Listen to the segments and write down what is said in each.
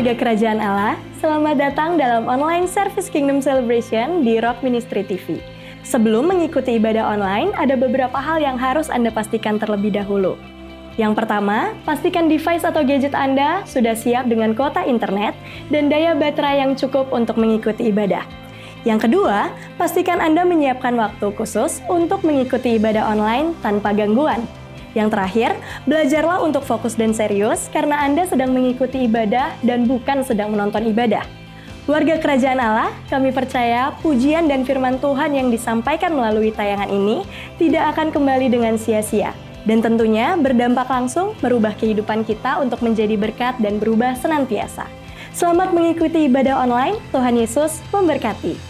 Warga Kerajaan Allah, selamat datang dalam online service Kingdom Celebration di Rock Ministry TV. Sebelum mengikuti ibadah online, ada beberapa hal yang harus Anda pastikan terlebih dahulu. Yang pertama, pastikan device atau gadget Anda sudah siap dengan kuota internet dan daya baterai yang cukup untuk mengikuti ibadah. Yang kedua, pastikan Anda menyiapkan waktu khusus untuk mengikuti ibadah online tanpa gangguan. Yang terakhir, belajarlah untuk fokus dan serius karena Anda sedang mengikuti ibadah dan bukan sedang menonton ibadah. Warga Kerajaan Allah, kami percaya pujian dan firman Tuhan yang disampaikan melalui tayangan ini tidak akan kembali dengan sia-sia. Dan tentunya berdampak langsung merubah kehidupan kita untuk menjadi berkat dan berubah senantiasa. Selamat mengikuti ibadah online, Tuhan Yesus memberkati.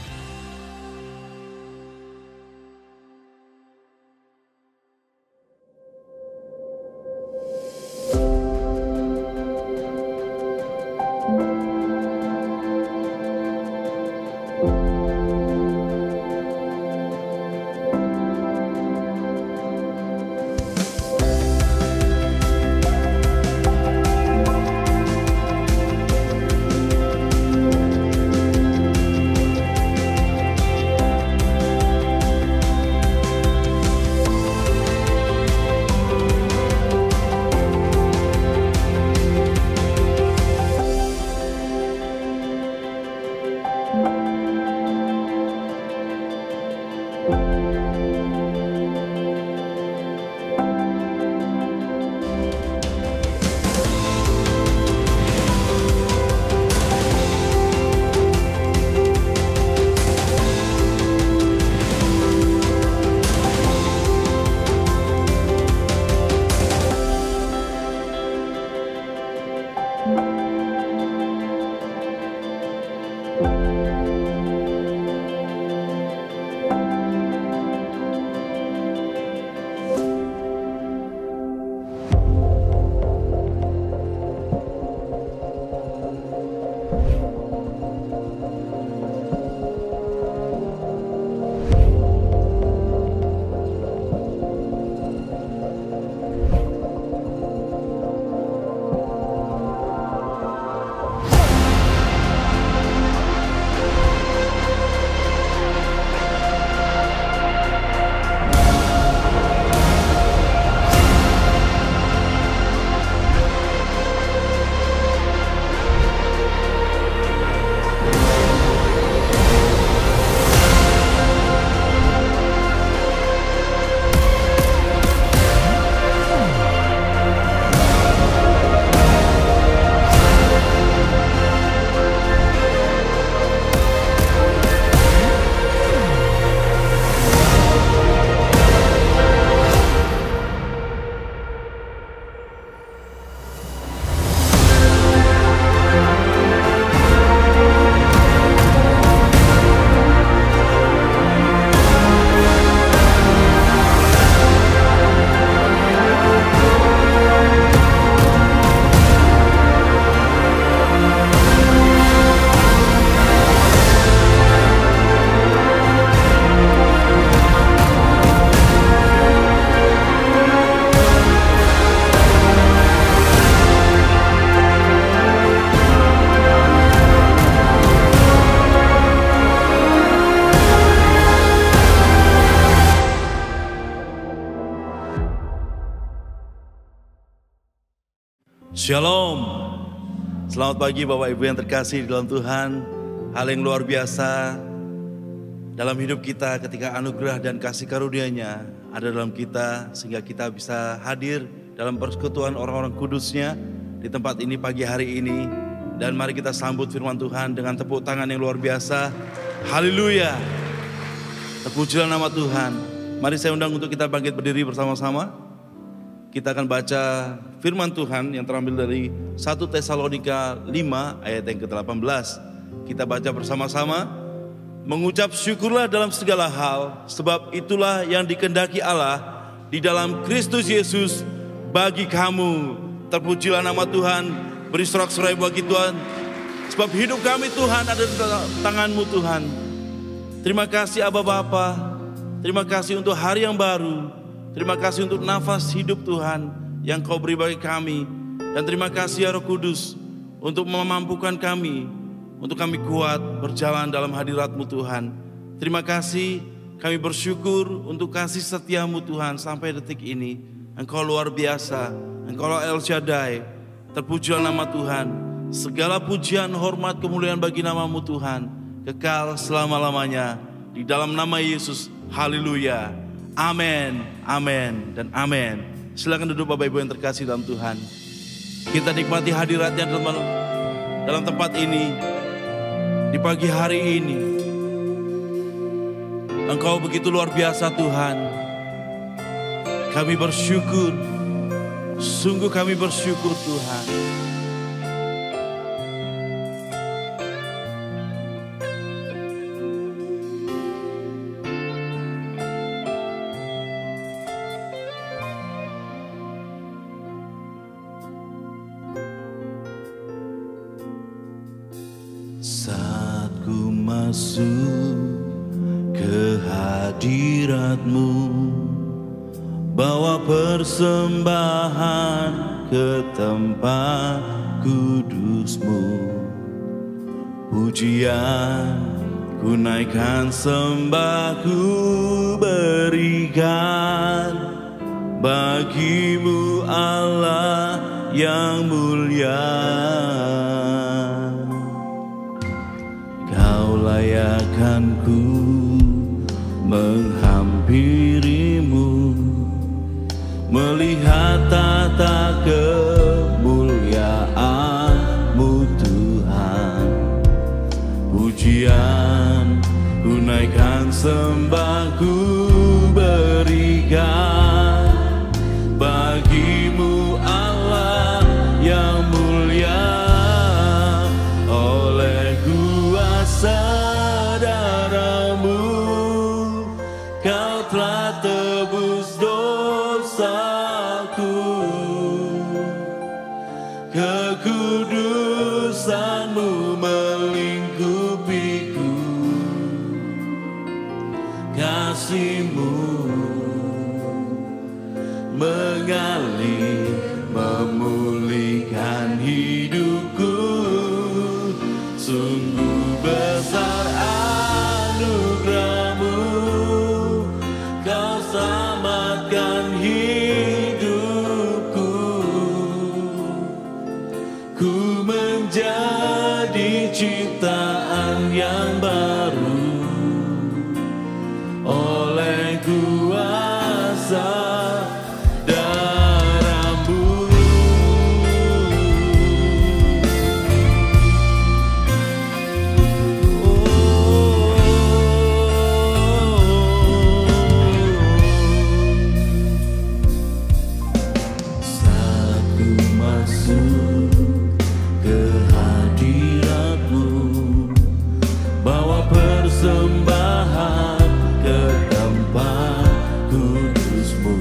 Shalom. Selamat pagi Bapak Ibu yang terkasih di dalam Tuhan. Hal yang luar biasa dalam hidup kita ketika anugerah dan kasih karunia-Nya ada dalam kita, sehingga kita bisa hadir dalam persekutuan orang-orang kudus-Nya di tempat ini pagi hari ini. Dan mari kita sambut firman Tuhan dengan tepuk tangan yang luar biasa. Haleluya. Terpujilah nama Tuhan. Mari saya undang untuk kita bangkit berdiri bersama-sama. Kita akan baca firman Tuhan yang terambil dari 1 Tesalonika 5 ayat yang ke-18. Kita baca bersama-sama. Mengucap syukurlah dalam segala hal, sebab itulah yang dikehendaki Allah di dalam Kristus Yesus bagi kamu. Terpujilah nama Tuhan. Beri sorak-sorai bagi Tuhan. Sebab hidup kami Tuhan ada di tangan-Mu Tuhan. Terima kasih Aba Bapa. Terima kasih untuk hari yang baru. Terima kasih untuk nafas hidup Tuhan yang Kau beri bagi kami. Dan terima kasih ya Roh Kudus, untuk memampukan kami, untuk kami kuat berjalan dalam hadirat-Mu Tuhan. Terima kasih, kami bersyukur untuk kasih setia-Mu Tuhan sampai detik ini. Engkau luar biasa, Engkau El Shaddai, terpujilah nama Tuhan. Segala pujian, hormat, kemuliaan bagi nama-Mu Tuhan, kekal selama-lamanya. Di dalam nama Yesus, haleluya, amin, amin, dan amin. Silakan duduk Bapak Ibu yang terkasih dalam Tuhan. Kita nikmati hadirat-Nya dalam tempat ini, di pagi hari ini. Engkau begitu luar biasa Tuhan. Kami bersyukur, sungguh kami bersyukur Tuhan. Saat ku masuk ke hadirat-Mu, bawa persembahan ke tempat kudus-Mu. Pujian ku naikkan, sembah ku berikan bagi-Mu Allah yang mulia. Layakan ku menghampirimu, melihat tata kemuliaan-Mu Tuhan. Pujian ku naikkan, sembah ku berikan bagi-Mu Allah yang mulia. Darah-Mu, Kau telah tebus dosaku. Kekudusan-Mu melingkupiku. Kasih-Mu mengalir, memulihkan hidupku. Sungguh besar anugerah-Mu, Kau selamatkan hidupku. Ku menjadi ciptaan yang baru oleh kuasa persembahan ke tempat kudus-Mu.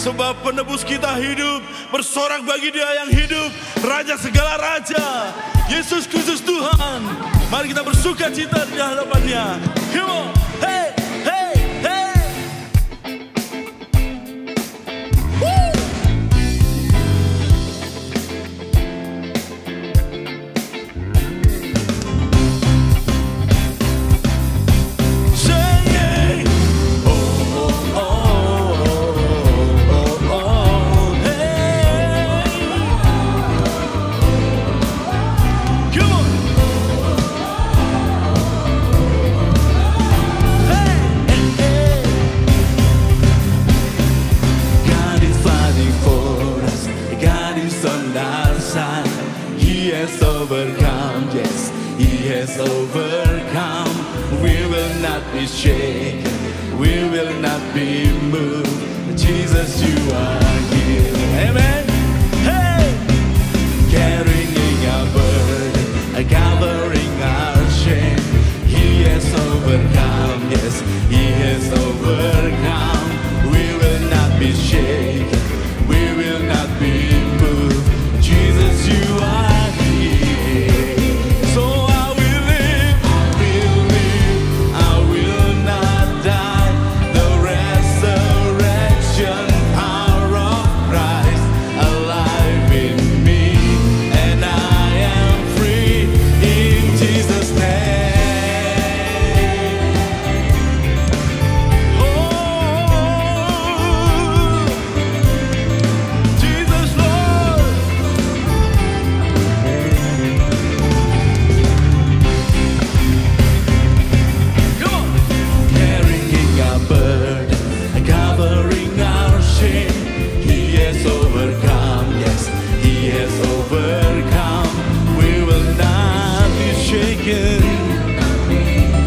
Sebab penebus kita hidup, bersorak bagi Dia yang hidup, Raja segala raja, Yesus Kristus Tuhan. Mari kita bersuka cita di hadapan-Nya. Come on, hey, hey, hey. Woo. Singing, oh, oh, oh, oh, hey. Come on. God is fighting for us. God is on our side. He has overcome, yes, He has overcome. We will not be shaken, we will not be moved. Jesus, You are here. Amen. Hey, carrying our burden, covering our shame. He has overcome, yes, He has overcome. We will not be shaken, we will not be moved. Jesus, You are here. So I will live, I will not die. The resurrection power of Christ alive in me, and I am free in Jesus' name. Oh, Jesus, Lord. Come on. Carrying our burden, covering our shame. He has overcome, yes, He has overcome. We will not be shaken.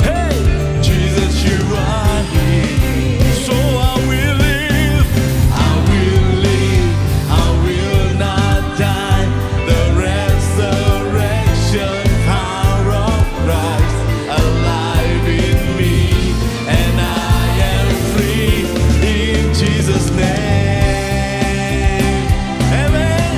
Hey, Jesus, You are here. So I will live, I will not die. The resurrection power of Christ alive in me, and I am free in Jesus' name. Amen.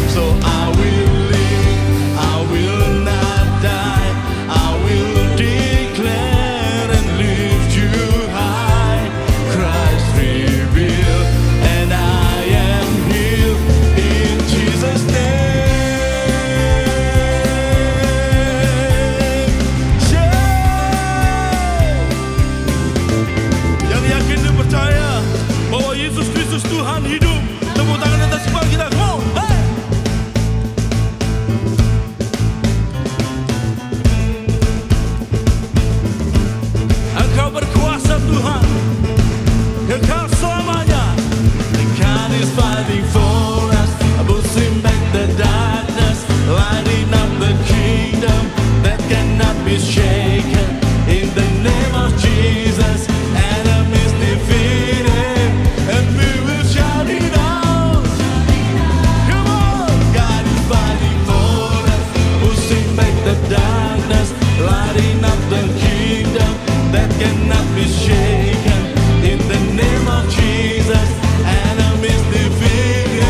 So I will live, I will not die. I will declare and lift You high. Christ revealed, and I am healed in Jesus' name. Yang yakin dan percaya bahwa Yesus Kristus Tuhan hidup, tepuk tangan atas kepala kita. Come on, hey! Engkau berkuasa Tuhan, kekal selamanya. God is fighting for us, pushing back the darkness, lighting up the kingdom that cannot be shaken. In the name of Jesus, enemies defeated, and we will shout it out. Come on, God is fighting for us, pushing back the darkness, lighting up the kingdom that cannot be shaken. In the name of Jesus, enemies defeated.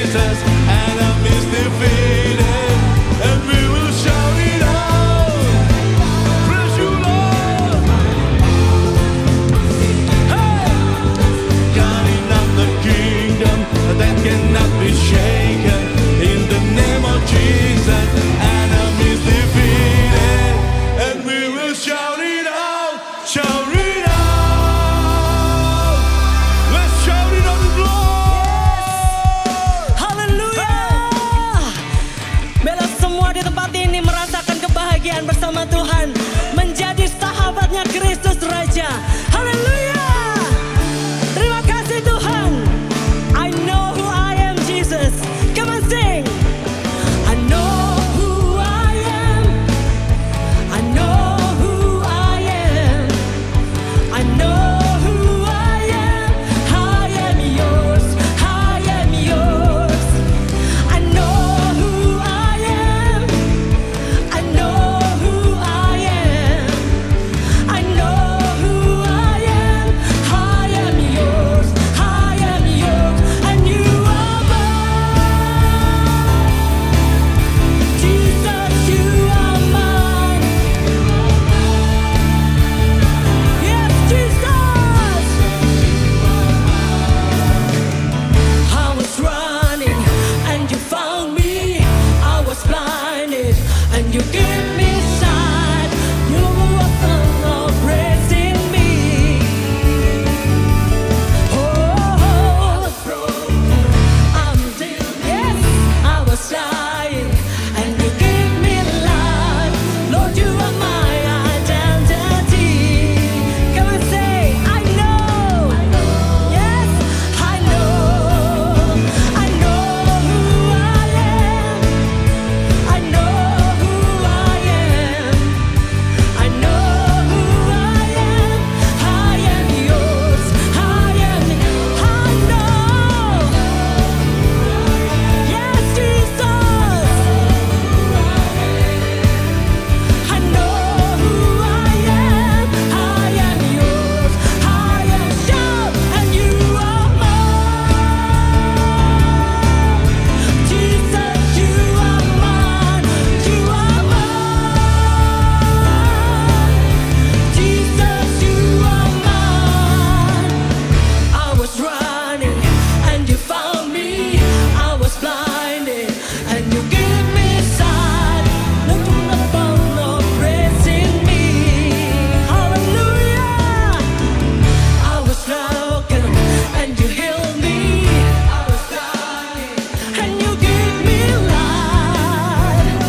Jesus, enemies defeated, and we will shout it out. Praise you, Lord. Hey! Guarding up the kingdom that cannot be shaken. In the name of Jesus, enemies defeated, and we will shout it out. Shout it out. Let's shout it out, Lord. Haleluya. Bila semua di tempat ini merasakan kebahagiaan bersama Tuhan, menjadi sahabatnya Kristus Raja. Haleluya. Terima kasih Tuhan. I know who I am, Jesus. Come on, sing. I know who I am. I know who I am. I know who I am. I am yours. I am yours. I know who I am. I know who I am. I know who I am. I am yours. I am yours. And you are mine. Jesus, you are mine. Yes, Jesus. I was running and you found me. I was blinded and you gave me sight. You were celebrating me. Oh, I'm still, yes, I was dying and you gave me life. Lord, you are my identity. Come and say, I know. Yes, I know. I know who I am. I know who I am. I know who I am. I am yours. I am. I know. Yes, Jesus. I know who I am. I am yours. I am shout, and you are mine. Jesus, you are mine. You are mine. Jesus, you are mine. I was running and you found me. I was blinded and you gave me sight. Looking upon the praising me. Hallelujah. I was broken and you healed me. I was dying and you gave me life.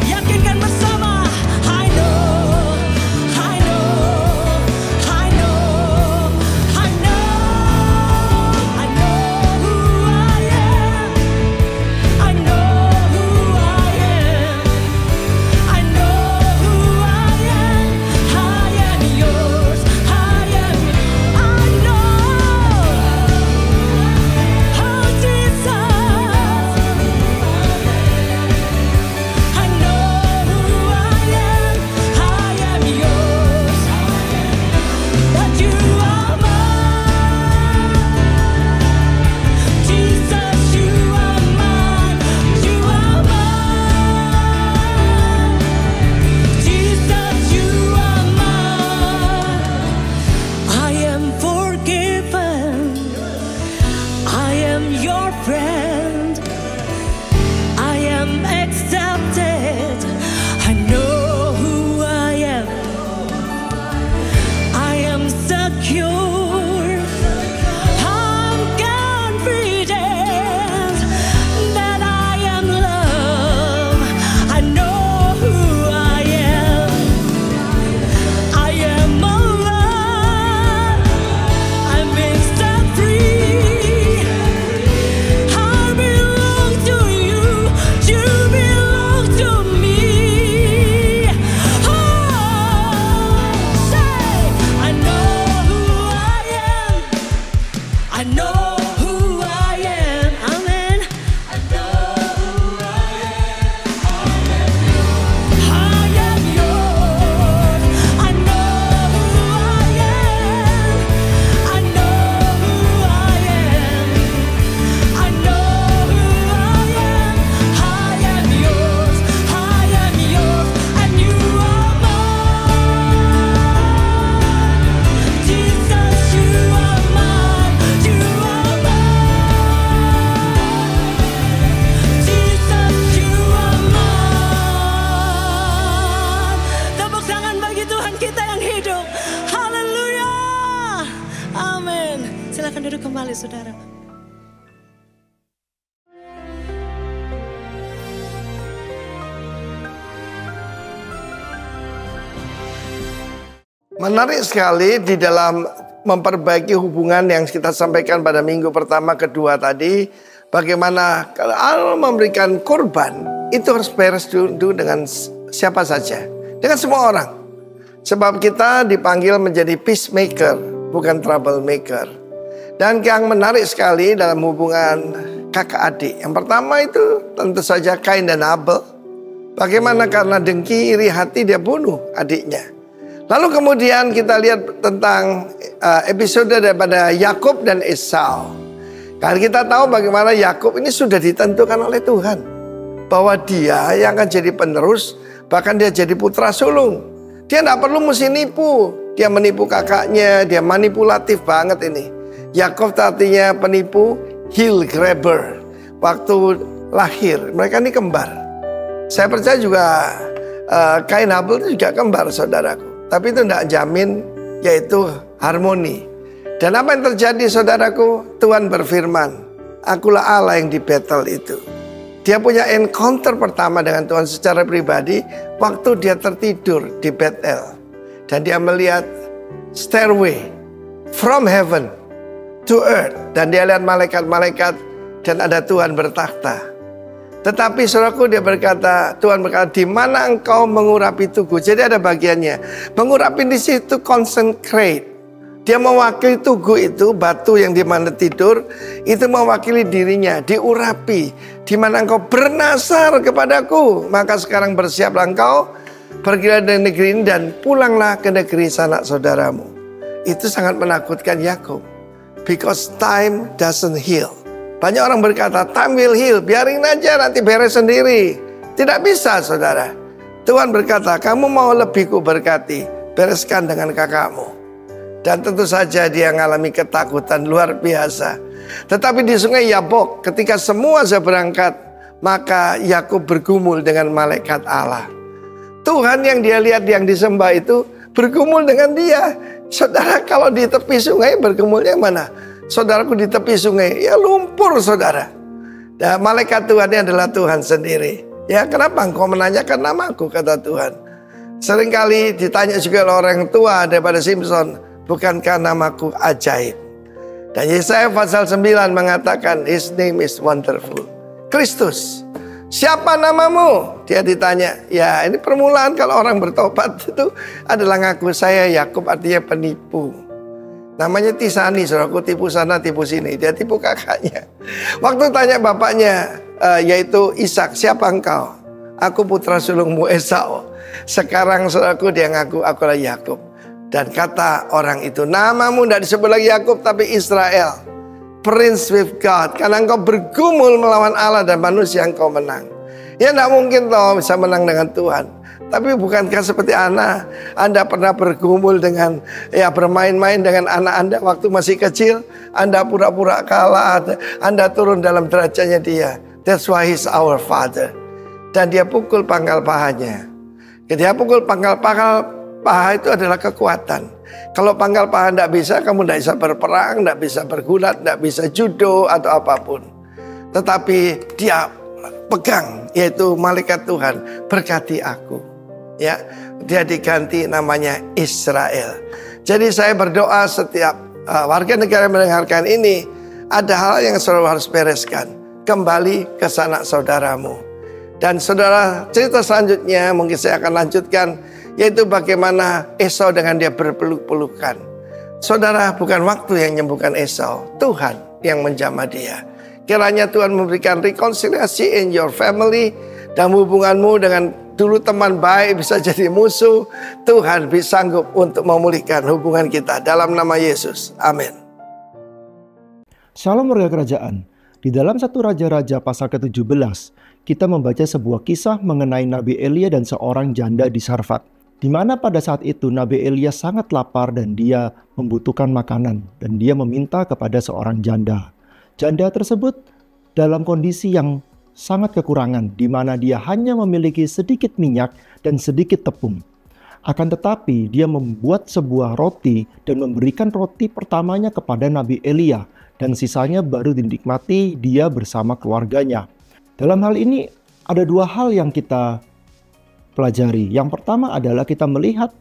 Yakinkan bersama. I know, I know, I know, I know, I know who I am. I know who I am. I know who I am. I am yours. I am. I know. Oh Jesus. I know who I am. I am yours. That you are mine. Jesus, you are mine. You are mine. Jesus, you are mine. I am forgiven. I am your friend. I am accepted. I know who I am. I am secure. I'm confident that I am loved. I know who I am. I am alive. I'm being set free. I Menarik sekali di dalam memperbaiki hubungan yang kita sampaikan pada minggu pertama, kedua tadi. Bagaimana kalau Allah memberikan korban, itu harus beres dulu dengan siapa saja. Dengan semua orang. Sebab kita dipanggil menjadi peacemaker, bukan troublemaker. Dan yang menarik sekali dalam hubungan kakak adik. Yang pertama itu tentu saja Kain dan Abel. Bagaimana karena dengki, iri hati dia bunuh adiknya. Lalu kemudian kita lihat tentang episode daripada Yakub dan Esau. Karena kita tahu bagaimana Yakub ini sudah ditentukan oleh Tuhan. Bahwa dia yang akan jadi penerus, bahkan dia jadi putra sulung. Dia tidak perlu mesti nipu. Dia menipu kakaknya, dia manipulatif banget ini. Yakub artinya penipu, heel grabber. Waktu lahir, mereka ini kembar. Saya percaya juga Kain Abel itu juga kembar, saudaraku. Tapi itu tidak jamin yaitu harmoni. Dan apa yang terjadi, saudaraku? Tuhan berfirman, akulah Allah yang di battle itu. Dia punya encounter pertama dengan Tuhan secara pribadi waktu dia tertidur di Bethel. Dan dia melihat stairway from heaven to earth. Dan dia lihat malaikat-malaikat dan ada Tuhan bertakhta. Tetapi saudaraku, dia berkata, Tuhan berkata, di mana engkau mengurapi tugu? Jadi ada bagiannya. Mengurapi di situ consecrate. Dia mewakili tugu itu, batu yang di mana tidur, itu mewakili dirinya, diurapi. Di mana engkau bernasar kepadaku, maka sekarang bersiaplah engkau, pergilah dari negeri ini dan pulanglah ke negeri sanak saudaramu. Itu sangat menakutkan Yakub. Because time doesn't heal. Banyak orang berkata, time will heal, biarin aja nanti beres sendiri. Tidak bisa, saudara. Tuhan berkata, kamu mau lebih ku berkati, bereskan dengan kakakmu. Dan tentu saja dia mengalami ketakutan luar biasa. Tetapi di sungai Yabok, ketika semua sudah berangkat, maka Yakub bergumul dengan malaikat Allah. Tuhan yang dia lihat, yang disembah itu bergumul dengan dia. Saudara, kalau di tepi sungai bergumulnya mana? Saudaraku, di tepi sungai, ya lumpur, saudara. Dan malaikat Tuhan ini adalah Tuhan sendiri. Ya, kenapa engkau menanyakan namaku, kata Tuhan. Seringkali ditanya juga oleh orang tua daripada Simpson, bukankah namaku ajaib? Dan Yesaya pasal 9 mengatakan, His name is wonderful. Kristus, siapa namamu? Dia ditanya. Ya, ini permulaan kalau orang bertobat itu adalah ngaku saya Yakub, artinya penipu. Namanya Tisani, saudaraku, tipu sana tipu sini. Dia tipu kakaknya. Waktu tanya bapaknya, yaitu Ishak, siapa engkau? Aku putra sulungmu Esau. Sekarang saudaraku dia ngaku akulah Yakub. Dan kata orang itu, namamu tidak disebut lagi Yakub tapi Israel, Prince with God. Karena engkau bergumul melawan Allah dan manusia engkau menang. Ya tidak mungkin toh bisa menang dengan Tuhan. Tapi bukankah seperti Anda pernah bergumul dengan, ya bermain-main dengan anak Anda waktu masih kecil. Anda pura-pura kalah, Anda turun dalam derajatnya dia. That's why he's our father. Dan dia pukul pangkal pahanya. Ketika pukul pangkal paha itu adalah kekuatan. Kalau pangkal paha tidak bisa, kamu tidak bisa berperang, tidak bisa bergulat, tidak bisa judo atau apapun. Tetapi dia pegang, yaitu malaikat Tuhan, berkati aku. Ya, dia diganti namanya Israel. Jadi saya berdoa setiap warga negara yang mendengarkan ini, ada hal yang selalu harus bereskan. Kembali ke sanak saudaramu. Dan saudara, cerita selanjutnya mungkin saya akan lanjutkan, yaitu bagaimana Esau dengan dia berpeluk-pelukan. Saudara, bukan waktu yang menyembuhkan Esau, Tuhan yang menjamah dia. Kiranya Tuhan memberikan rekonsiliasi in your family, dan hubunganmu dengan dulu teman baik bisa jadi musuh. Tuhan bisa sanggup untuk memulihkan hubungan kita dalam nama Yesus. Amin. Shalom warga kerajaan. Di dalam 1 Raja-Raja pasal ke-17, kita membaca sebuah kisah mengenai Nabi Elia dan seorang janda di Sarfat. Di mana pada saat itu Nabi Elia sangat lapar dan dia membutuhkan makanan. Dan dia meminta kepada seorang janda. Janda tersebut dalam kondisi yang sangat kekurangan, di mana dia hanya memiliki sedikit minyak dan sedikit tepung. Akan tetapi dia membuat sebuah roti dan memberikan roti pertamanya kepada Nabi Elia, dan sisanya baru dinikmati dia bersama keluarganya. Dalam hal ini ada dua hal yang kita pelajari. Yang pertama adalah kita melihat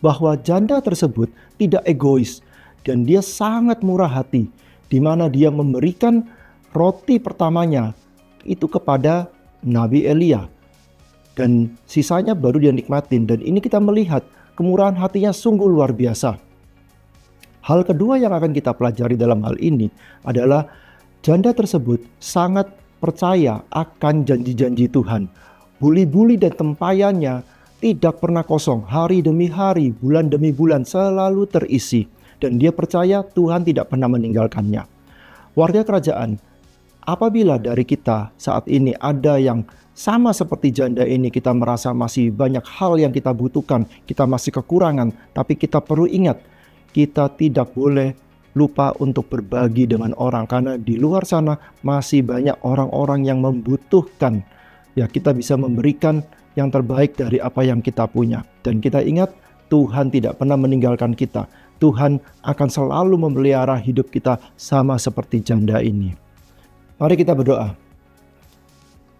bahwa janda tersebut tidak egois dan dia sangat murah hati, di mana dia memberikan roti pertamanya itu kepada Nabi Elia dan sisanya baru dia nikmatin. Dan ini kita melihat kemurahan hatinya sungguh luar biasa. Hal kedua yang akan kita pelajari dalam hal ini adalah janda tersebut sangat percaya akan janji-janji Tuhan. Buli-buli dan tempayannya tidak pernah kosong, hari demi hari, bulan demi bulan selalu terisi. Dan dia percaya Tuhan tidak pernah meninggalkannya. Warga kerajaan, apabila dari kita saat ini ada yang sama seperti janda ini, kita merasa masih banyak hal yang kita butuhkan, kita masih kekurangan, tapi kita perlu ingat, kita tidak boleh lupa untuk berbagi dengan orang, karena di luar sana masih banyak orang-orang yang membutuhkan. Ya, kita bisa memberikan yang terbaik dari apa yang kita punya. Dan kita ingat, Tuhan tidak pernah meninggalkan kita. Tuhan akan selalu memelihara hidup kita sama seperti janda ini. Mari kita berdoa.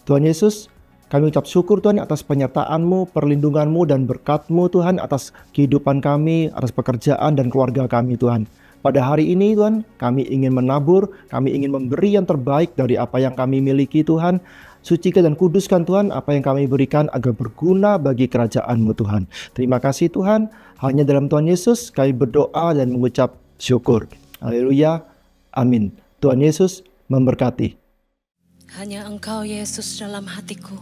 Tuhan Yesus, kami ucap syukur Tuhan atas penyertaan-Mu, perlindungan-Mu, dan berkat-Mu Tuhan atas kehidupan kami, atas pekerjaan dan keluarga kami Tuhan. Pada hari ini Tuhan, kami ingin menabur, kami ingin memberi yang terbaik dari apa yang kami miliki Tuhan. Sucikan dan kuduskan Tuhan apa yang kami berikan agar berguna bagi kerajaan-Mu Tuhan. Terima kasih Tuhan, hanya dalam Tuhan Yesus kami berdoa dan mengucap syukur. Haleluya, amin. Tuhan Yesus memberkati. Hanya Engkau Yesus dalam hatiku.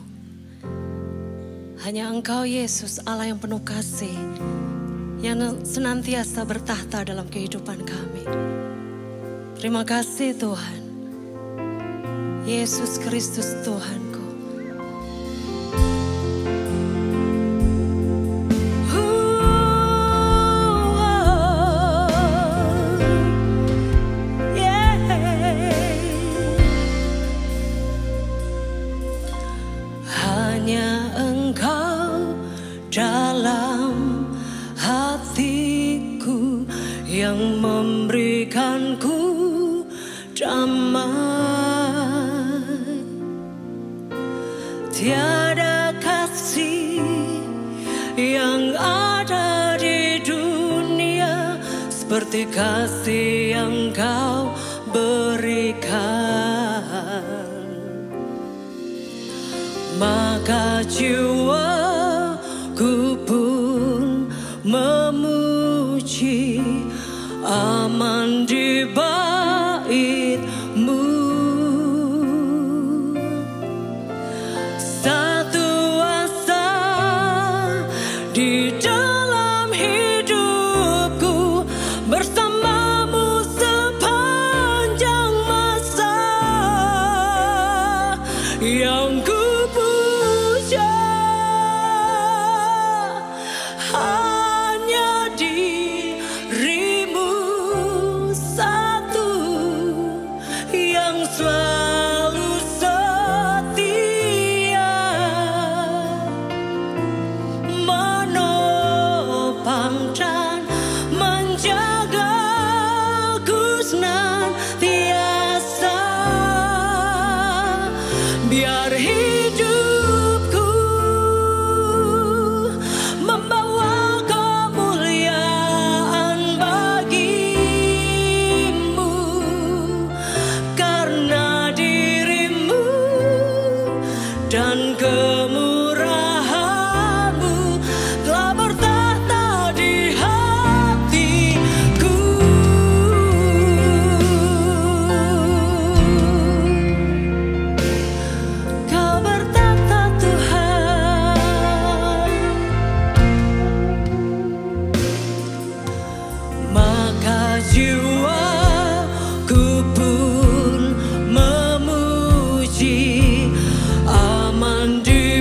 Hanya Engkau Yesus Allah yang penuh kasih, yang senantiasa bertahta dalam kehidupan kami. Terima kasih Tuhan. Yesus Kristus Tuhanku. Hanya Engkau dalam hatiku yang memberikanku damai. Tiada kasih yang ada di dunia seperti kasih yang Kau berikan. Maka jiwaku pun memuji, aman di bait-Mu. Satu asa di dalam hidupku, bersama-Mu sepanjang masa. Yang ku puja hanya diri-Mu satu, yang selalu setia menopang dan menjagaku senantiasa. Biar hidupku membawa kemuliaan bagi-Mu, karena diri-Mu dan kemurahan-Mu telah bertahta di hatiku. Kau bertahta Tuhan, maka jiwaku pun memuji, aman di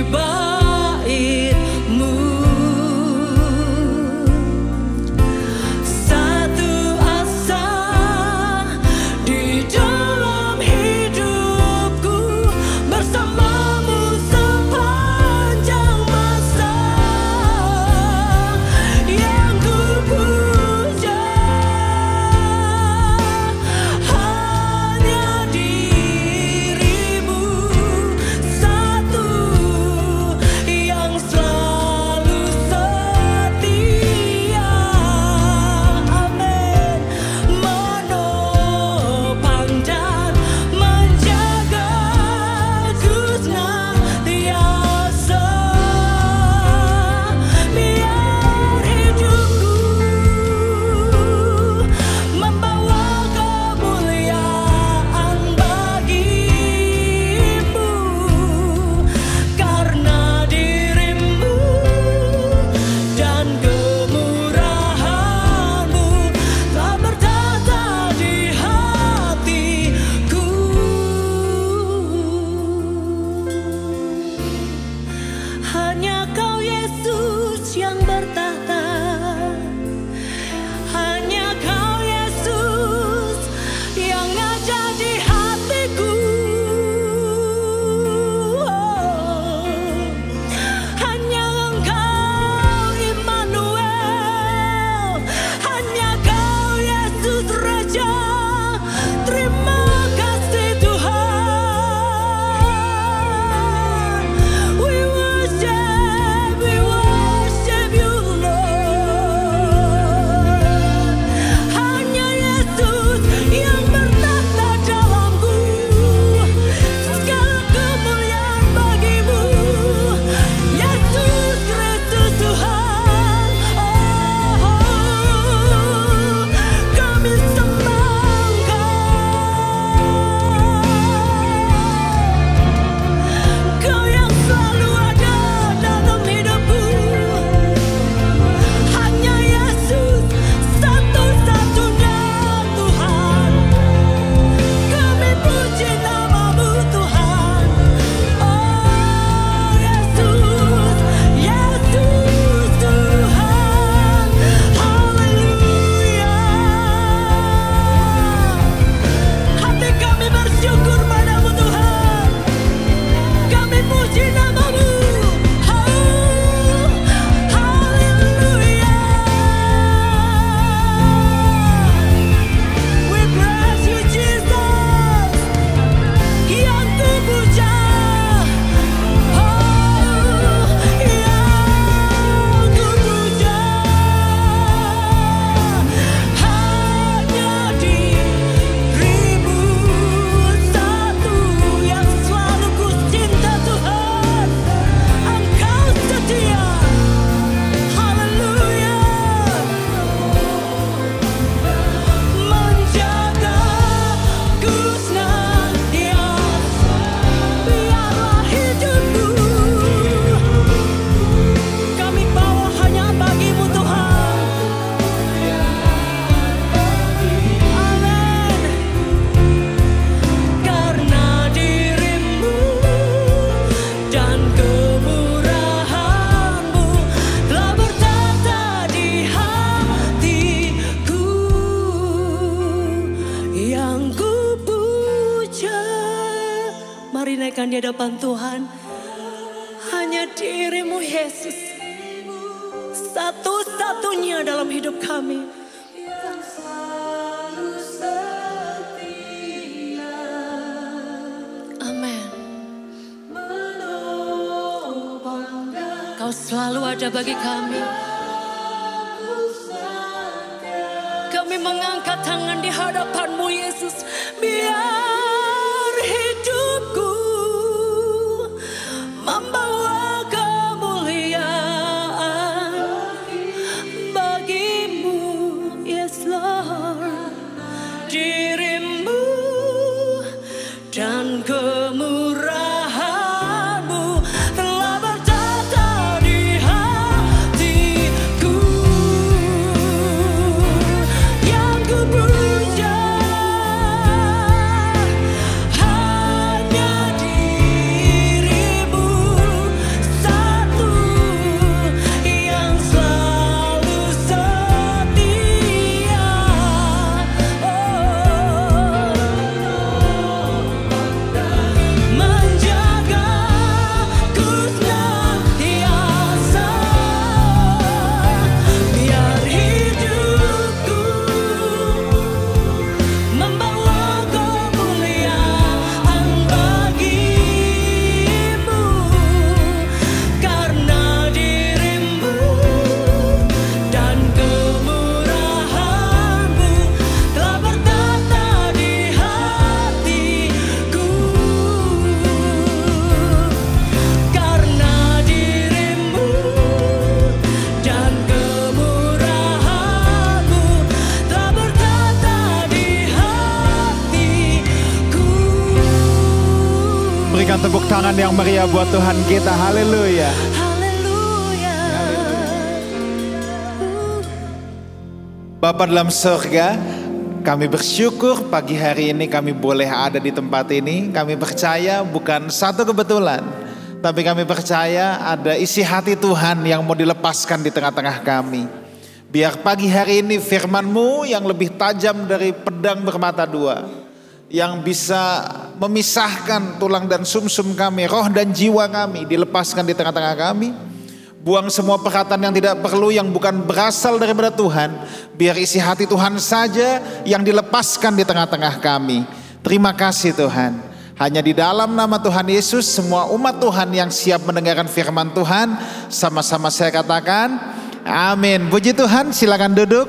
dinaikkan di hadapan Tuhan. Hanya dirimu Yesus, satu-satunya dalam hidup kami. Amin. Kau selalu ada bagi kami. Kami mengangkat tangan di hadapan-Mu Yesus. Biar hidupku membawa kemuliaan bagi-Mu, yes Lord. Diri-Mu dan kemurahan-Mu telah bertata di hatiku. Yang ku puja hanya diri-Mu, satu yang selalu setia. Menjagaku senantiasa, biar hidupku membawa kemuliaan bagi-Mu. Karena diri-Mu dan kemurahan-Mu telah bertata di hatiku. Karena diri-Mu dan kemurahan-Mu telah bertata di hatiku. Berikan tepuk tangan yang meriah buat Tuhan kita. Haleluya. Haleluya. Bapa dalam surga, kami bersyukur pagi hari ini kami boleh ada di tempat ini. Kami percaya bukan satu kebetulan, tapi kami percaya ada isi hati Tuhan yang mau dilepaskan di tengah-tengah kami. Biar pagi hari ini firman-Mu yang lebih tajam dari pedang bermata dua, yang bisa memisahkan tulang dan sumsum kami, roh dan jiwa kami, dilepaskan di tengah-tengah kami. Buang semua perkataan yang tidak perlu, yang bukan berasal daripada Tuhan. Biar isi hati Tuhan saja yang dilepaskan di tengah-tengah kami. Terima kasih Tuhan. Hanya di dalam nama Tuhan Yesus, semua umat Tuhan yang siap mendengarkan firman Tuhan, sama-sama saya katakan amin. Puji Tuhan, silakan duduk.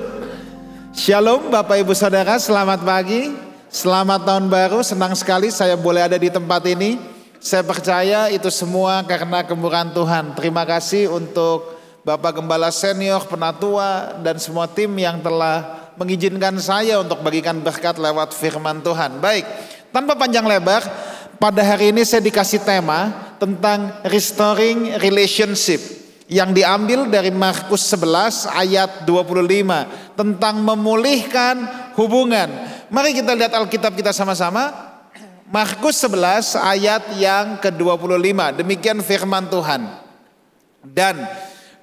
Shalom Bapak Ibu Saudara, selamat pagi, selamat tahun baru. Senang sekali saya boleh ada di tempat ini. Saya percaya itu semua karena kemurahan Tuhan. Terima kasih untuk Bapak Gembala Senior, Penatua, dan semua tim yang telah mengizinkan saya untuk bagikan berkat lewat firman Tuhan. Baik, tanpa panjang lebar, pada hari ini saya dikasih tema tentang restoring relationship yang diambil dari Markus 11 ayat 25 tentang memulihkan hubungan. Mari kita lihat Alkitab kita sama-sama. Markus 11 ayat yang ke-25. Demikian firman Tuhan. Dan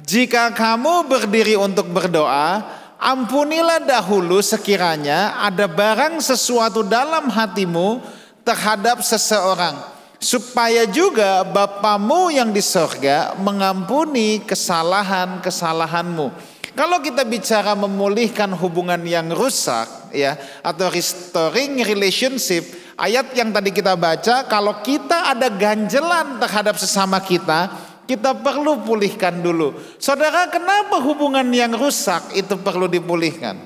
jika kamu berdiri untuk berdoa, ampunilah dahulu sekiranya ada barang sesuatu dalam hatimu terhadap seseorang, supaya juga Bapamu yang di sorga mengampuni kesalahan-kesalahanmu. Kalau kita bicara memulihkan hubungan yang rusak, ya, atau restoring relationship, ayat yang tadi kita baca, kalau kita ada ganjelan terhadap sesama kita perlu pulihkan dulu. Saudara, kenapa hubungan yang rusak itu perlu dipulihkan?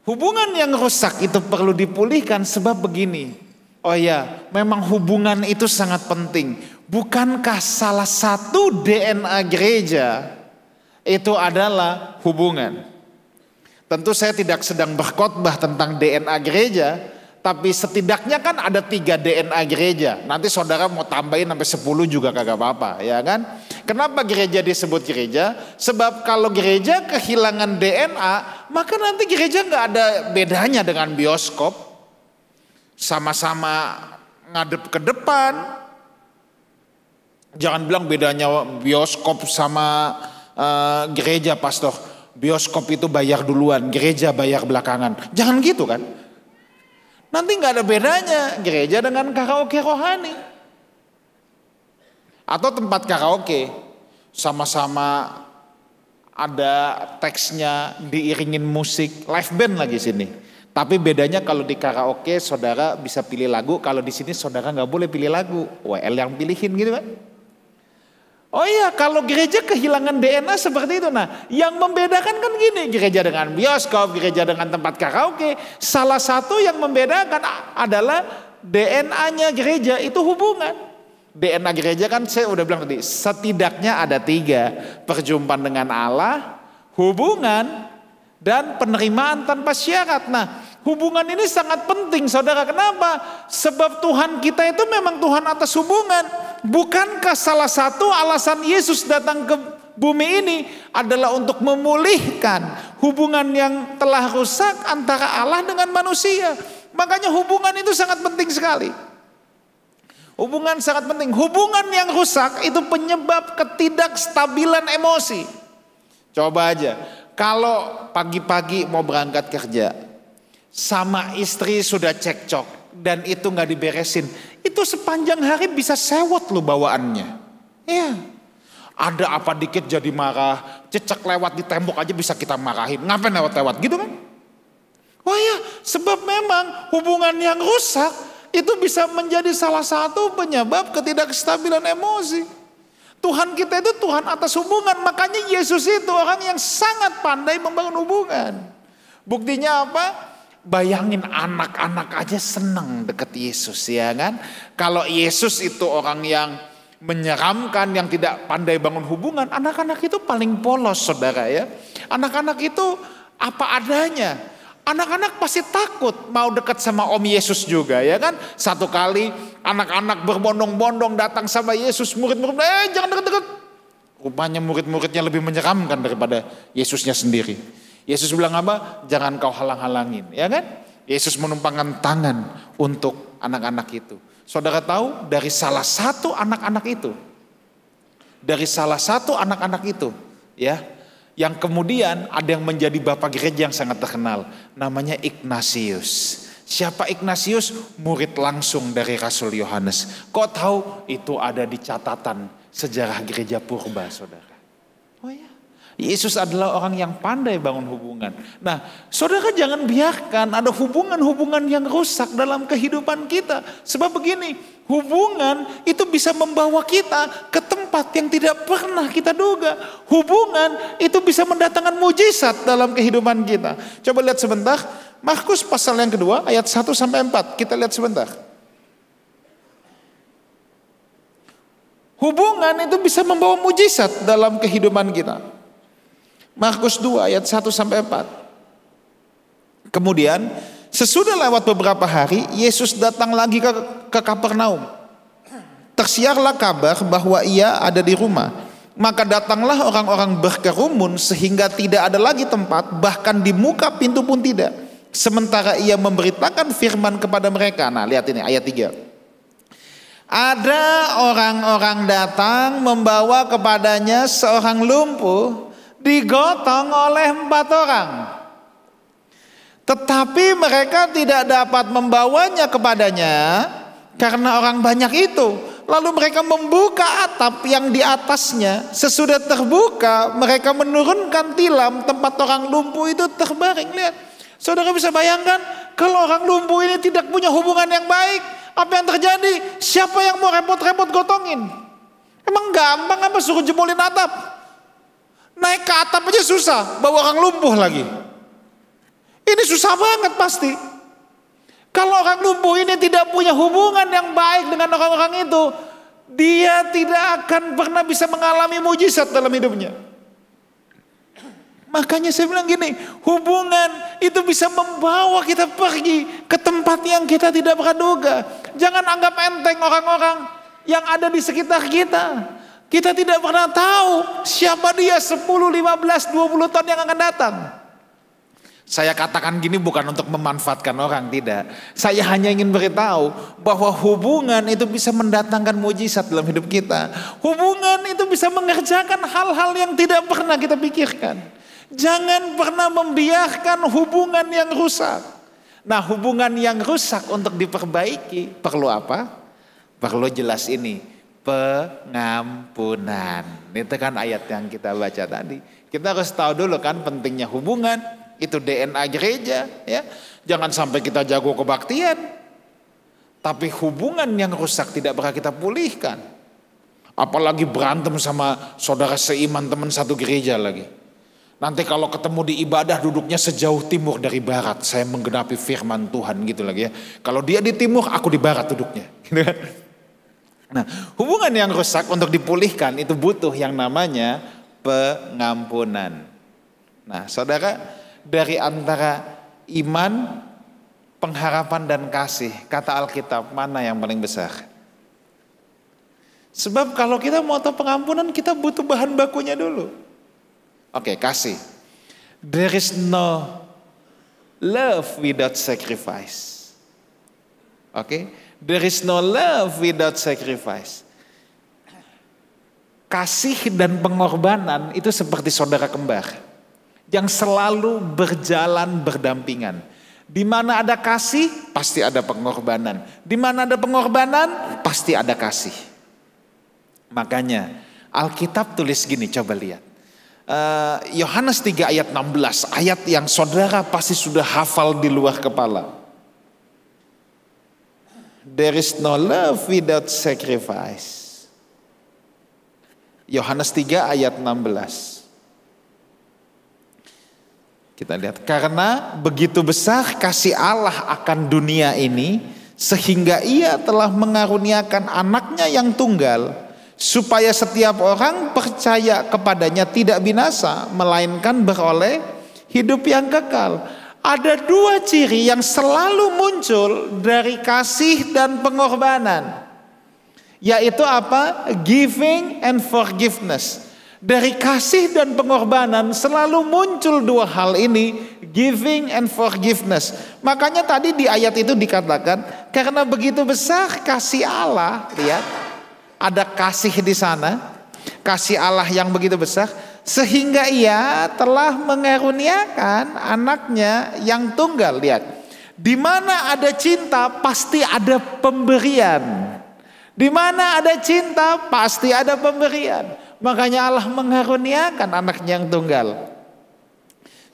Hubungan yang rusak itu perlu dipulihkan sebab begini. Oh ya, memang hubungan itu sangat penting. Bukankah salah satu DNA gereja itu adalah hubungan? Tentu saya tidak sedang berkhotbah tentang DNA gereja, tapi setidaknya kan ada 3 DNA gereja. Nanti saudara mau tambahin sampai 10 juga kagak apa-apa, ya kan? Kenapa gereja disebut gereja? Sebab kalau gereja kehilangan DNA, maka nanti gereja nggak ada bedanya dengan bioskop. Sama-sama ngadep ke depan. Jangan bilang bedanya bioskop sama gereja, pastor. Bioskop itu bayar duluan, gereja bayar belakangan. Jangan gitu kan. Nanti nggak ada bedanya gereja dengan karaoke rohani. Atau tempat karaoke, sama-sama ada teksnya, diiringin musik, live band lagi sini. Tapi bedanya kalau di karaoke saudara bisa pilih lagu, kalau di sini saudara nggak boleh pilih lagu. WL yang pilihin gitu kan. Oh iya, kalau gereja kehilangan DNA seperti itu. Nah, yang membedakan kan gini, gereja dengan bioskop, gereja dengan tempat karaoke. Salah satu yang membedakan adalah DNA-nya gereja itu hubungan. DNA gereja kan saya udah bilang tadi, setidaknya ada 3. Perjumpaan dengan Allah, hubungan, dan penerimaan tanpa syarat. Nah, hubungan ini sangat penting saudara. Kenapa? Sebab Tuhan kita itu memang Tuhan atas hubungan. Bukankah salah satu alasan Yesus datang ke bumi ini adalah untuk memulihkan hubungan yang telah rusak antara Allah dengan manusia. Makanya hubungan itu sangat penting sekali. Hubungan sangat penting. Hubungan yang rusak itu penyebab ketidakstabilan emosi. Coba aja, kalau pagi-pagi mau berangkat kerja, sama istri sudah cekcok dan itu nggak diberesin, itu sepanjang hari bisa sewot lo bawaannya. Ya, ada apa dikit jadi marah, cecek lewat di tembok aja bisa kita marahin. Ngapain lewat-lewat gitu kan? Oh ya, sebab memang hubungan yang rusak itu bisa menjadi salah satu penyebab ketidakstabilan emosi. Tuhan kita itu Tuhan atas hubungan. Makanya Yesus itu orang yang sangat pandai membangun hubungan. Buktinya apa? Bayangin anak-anak aja senang deket Yesus, ya kan? Kalau Yesus itu orang yang menyeramkan, yang tidak pandai bangun hubungan, anak-anak itu paling polos saudara ya. Anak-anak itu apa adanya. Anak-anak pasti takut mau dekat sama Om Yesus juga, ya kan? Satu kali anak-anak berbondong-bondong datang sama Yesus, murid-murid, jangan dekat-dekat. Rupanya murid-muridnya lebih menyeramkan daripada Yesusnya sendiri. Yesus bilang apa? Jangan kau halang-halangin, ya kan? Yesus menumpangkan tangan untuk anak-anak itu. Saudara tahu dari salah satu anak-anak itu, ya, yang kemudian ada yang menjadi bapak gereja yang sangat terkenal, namanya Ignatius. Siapa Ignatius? Murid langsung dari Rasul Yohanes. Kok tahu? Itu ada di catatan sejarah gereja purba, saudara. Oh ya, Yesus adalah orang yang pandai bangun hubungan. Nah, saudara jangan biarkan ada hubungan-hubungan yang rusak dalam kehidupan kita. Sebab begini, hubungan itu bisa membawa kita ke tempat yang tidak pernah kita duga. Hubungan itu bisa mendatangkan mujizat dalam kehidupan kita. Coba lihat sebentar, Markus pasal yang kedua ayat 1-4. Kita lihat sebentar. Hubungan itu bisa membawa mujizat dalam kehidupan kita. Markus 2 ayat 1-4. Kemudian sesudah lewat beberapa hari, Yesus datang lagi ke Kapernaum. Tersiarlah kabar bahwa ia ada di rumah. Maka datanglah orang-orang berkerumun sehingga tidak ada lagi tempat, bahkan di muka pintu pun tidak. Sementara ia memberitakan firman kepada mereka. Nah, lihat ini ayat 3. Ada orang-orang datang membawa kepadanya seorang lumpuh, digotong oleh 4 orang. Tetapi mereka tidak dapat membawanya kepadanya karena orang banyak itu. Lalu mereka membuka atap yang di atasnya. Sesudah terbuka, mereka menurunkan tilam tempat orang lumpuh itu terbaring. Lihat, saudara bisa bayangkan kalau orang lumpuh ini tidak punya hubungan yang baik, apa yang terjadi? Siapa yang mau repot-repot gotongin? Emang gampang apa suruh jebolin atap? Naik ke atap aja susah, bawa orang lumpuh lagi. Ini susah banget pasti. Kalau orang lumpuh ini tidak punya hubungan yang baik dengan orang-orang itu, dia tidak akan pernah bisa mengalami mujizat dalam hidupnya. Makanya saya bilang gini, hubungan itu bisa membawa kita pergi ke tempat yang kita tidak pernah duga. Jangan anggap enteng orang-orang yang ada di sekitar kita. Kita tidak pernah tahu siapa dia 10, 15, 20 tahun yang akan datang. Saya katakan gini bukan untuk memanfaatkan orang, tidak. Saya hanya ingin beritahu bahwa hubungan itu bisa mendatangkan mujizat dalam hidup kita. Hubungan itu bisa mengerjakan hal-hal yang tidak pernah kita pikirkan. Jangan pernah membiarkan hubungan yang rusak. Nah, hubungan yang rusak untuk diperbaiki perlu apa? Perlu jelas ini, pengampunan. Itu kan ayat yang kita baca tadi. Kita harus tahu dulu kan pentingnya hubungan, itu DNA gereja ya. Jangan sampai kita jago kebaktian, tapi hubungan yang rusak tidak pernah kita pulihkan. Apalagi berantem sama saudara seiman teman satu gereja lagi. Nanti kalau ketemu di ibadah duduknya sejauh timur dari barat. Saya menggenapi firman Tuhan gitu lagi ya. Kalau dia di timur, aku di barat duduknya. Gitu kan? Nah, hubungan yang rusak untuk dipulihkan itu butuh yang namanya pengampunan. Nah, saudara, dari antara iman, pengharapan dan kasih, kata Alkitab mana yang paling besar? Sebab kalau kita mau tahu pengampunan, kita butuh bahan bakunya dulu. Oke, kasih. There is no love without sacrifice. Oke, there is no love without sacrifice. Kasih dan pengorbanan itu seperti saudara kembar yang selalu berjalan berdampingan. Di mana ada kasih, pasti ada pengorbanan. Di mana ada pengorbanan, pasti ada kasih. Makanya Alkitab tulis gini, coba lihat. Yohanes 3 ayat 16, ayat yang saudara pasti sudah hafal di luar kepala. There is no love without sacrifice. Yohanes 3 ayat 16. Kita lihat, karena begitu besar kasih Allah akan dunia ini, sehingga ia telah mengaruniakan anaknya yang tunggal, supaya setiap orang percaya kepadanya tidak binasa, melainkan beroleh hidup yang kekal. Ada dua ciri yang selalu muncul dari kasih dan pengorbanan, yaitu apa? Giving and forgiveness. Dari kasih dan pengorbanan selalu muncul dua hal ini, giving and forgiveness. Makanya tadi di ayat itu dikatakan, karena begitu besar kasih Allah, lihat, ada kasih di sana, kasih Allah yang begitu besar, sehingga ia telah mengaruniakan anaknya yang tunggal. Lihat, di mana ada cinta pasti ada pemberian. Di mana ada cinta pasti ada pemberian. Makanya Allah mengaruniakan anaknya yang tunggal,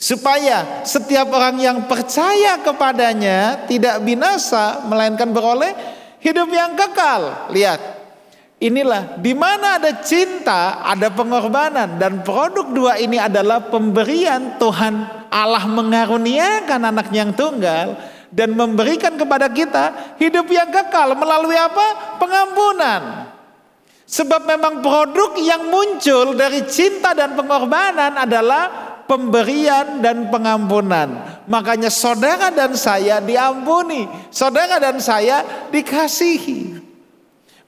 supaya setiap orang yang percaya kepadanya tidak binasa, melainkan beroleh hidup yang kekal. Lihat, inilah di mana ada cinta, ada pengorbanan, dan produk dua ini adalah pemberian. Tuhan Allah mengaruniakan anaknya yang tunggal dan memberikan kepada kita hidup yang kekal melalui apa? Pengampunan. Sebab memang produk yang muncul dari cinta dan pengorbanan adalah pemberian dan pengampunan. Makanya saudara dan saya diampuni, saudara dan saya dikasihi.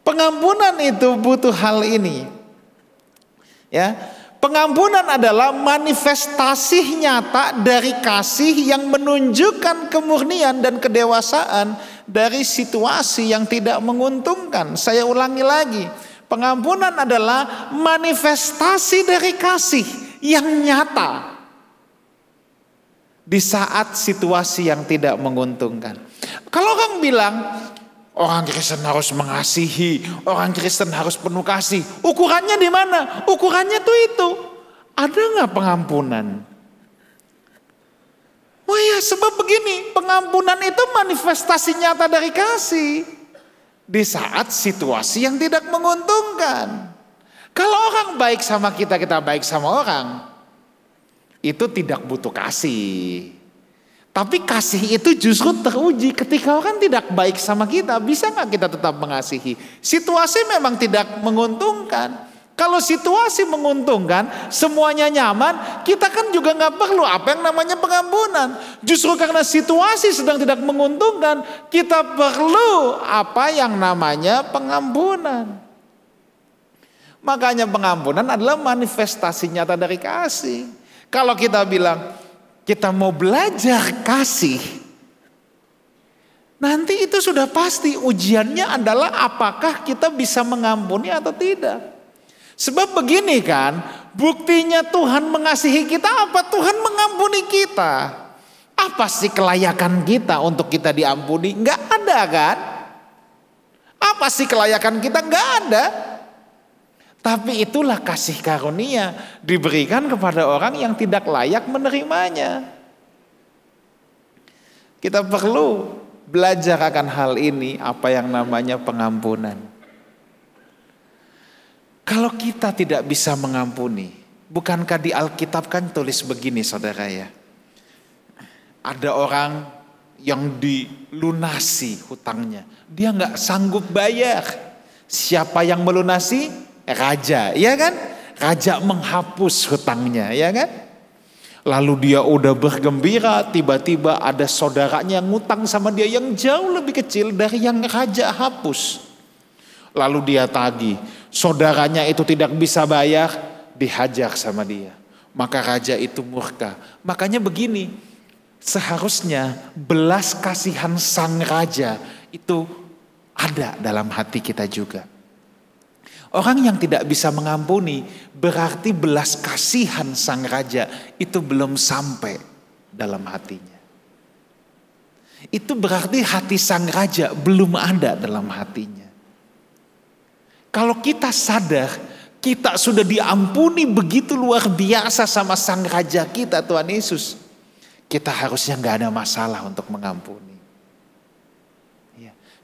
Pengampunan itu butuh hal ini. Ya, pengampunan adalah manifestasi nyata dari kasih yang menunjukkan kemurnian dan kedewasaan dari situasi yang tidak menguntungkan. Saya ulangi lagi, pengampunan adalah manifestasi dari kasih yang nyata di saat situasi yang tidak menguntungkan. Kalau orang bilang, orang Kristen harus mengasihi, orang Kristen harus penuh kasih. Ukurannya di mana? Ukurannya tuh itu. Ada nggak pengampunan? Oh ya, sebab begini, pengampunan itu manifestasi nyata dari kasih di saat situasi yang tidak menguntungkan. Kalau orang baik sama kita, kita baik sama orang, itu tidak butuh kasih. Tapi kasih itu justru teruji ketika orang tidak baik sama kita. Bisa gak kita tetap mengasihi? Situasi memang tidak menguntungkan. Kalau situasi menguntungkan, semuanya nyaman, kita kan juga gak perlu apa yang namanya pengampunan. Justru karena situasi sedang tidak menguntungkan, kita perlu apa yang namanya pengampunan. Makanya pengampunan adalah manifestasi nyata dari kasih. Kalau kita bilang, kita mau belajar kasih, nanti itu sudah pasti ujiannya adalah apakah kita bisa mengampuni atau tidak. Sebab begini kan, buktinya Tuhan mengasihi kita apa? Tuhan mengampuni kita. Apa sih kelayakan kita untuk kita diampuni? Nggak ada kan? Apa sih kelayakan kita? Nggak ada. Tapi itulah kasih karunia diberikan kepada orang yang tidak layak menerimanya. Kita perlu belajar akan hal ini, apa yang namanya pengampunan. Kalau kita tidak bisa mengampuni, bukankah di Alkitab kan tulis begini saudara ya. Ada orang yang dilunasi hutangnya. Dia nggak sanggup bayar. Siapa yang melunasi? Raja, ya kan? Raja menghapus hutangnya, ya kan? Lalu dia udah bergembira, tiba-tiba ada saudaranya yang ngutang sama dia yang jauh lebih kecil dari yang raja hapus. Lalu dia tagih, saudaranya itu tidak bisa bayar, dihajar sama dia. Maka raja itu murka. Makanya begini, seharusnya belas kasihan sang raja itu ada dalam hati kita juga. Orang yang tidak bisa mengampuni berarti belas kasihan sang raja itu belum sampai dalam hatinya. Itu berarti hati sang raja belum ada dalam hatinya. Kalau kita sadar kita sudah diampuni begitu luar biasa sama sang raja kita Tuhan Yesus, kita harusnya gak ada masalah untuk mengampuni.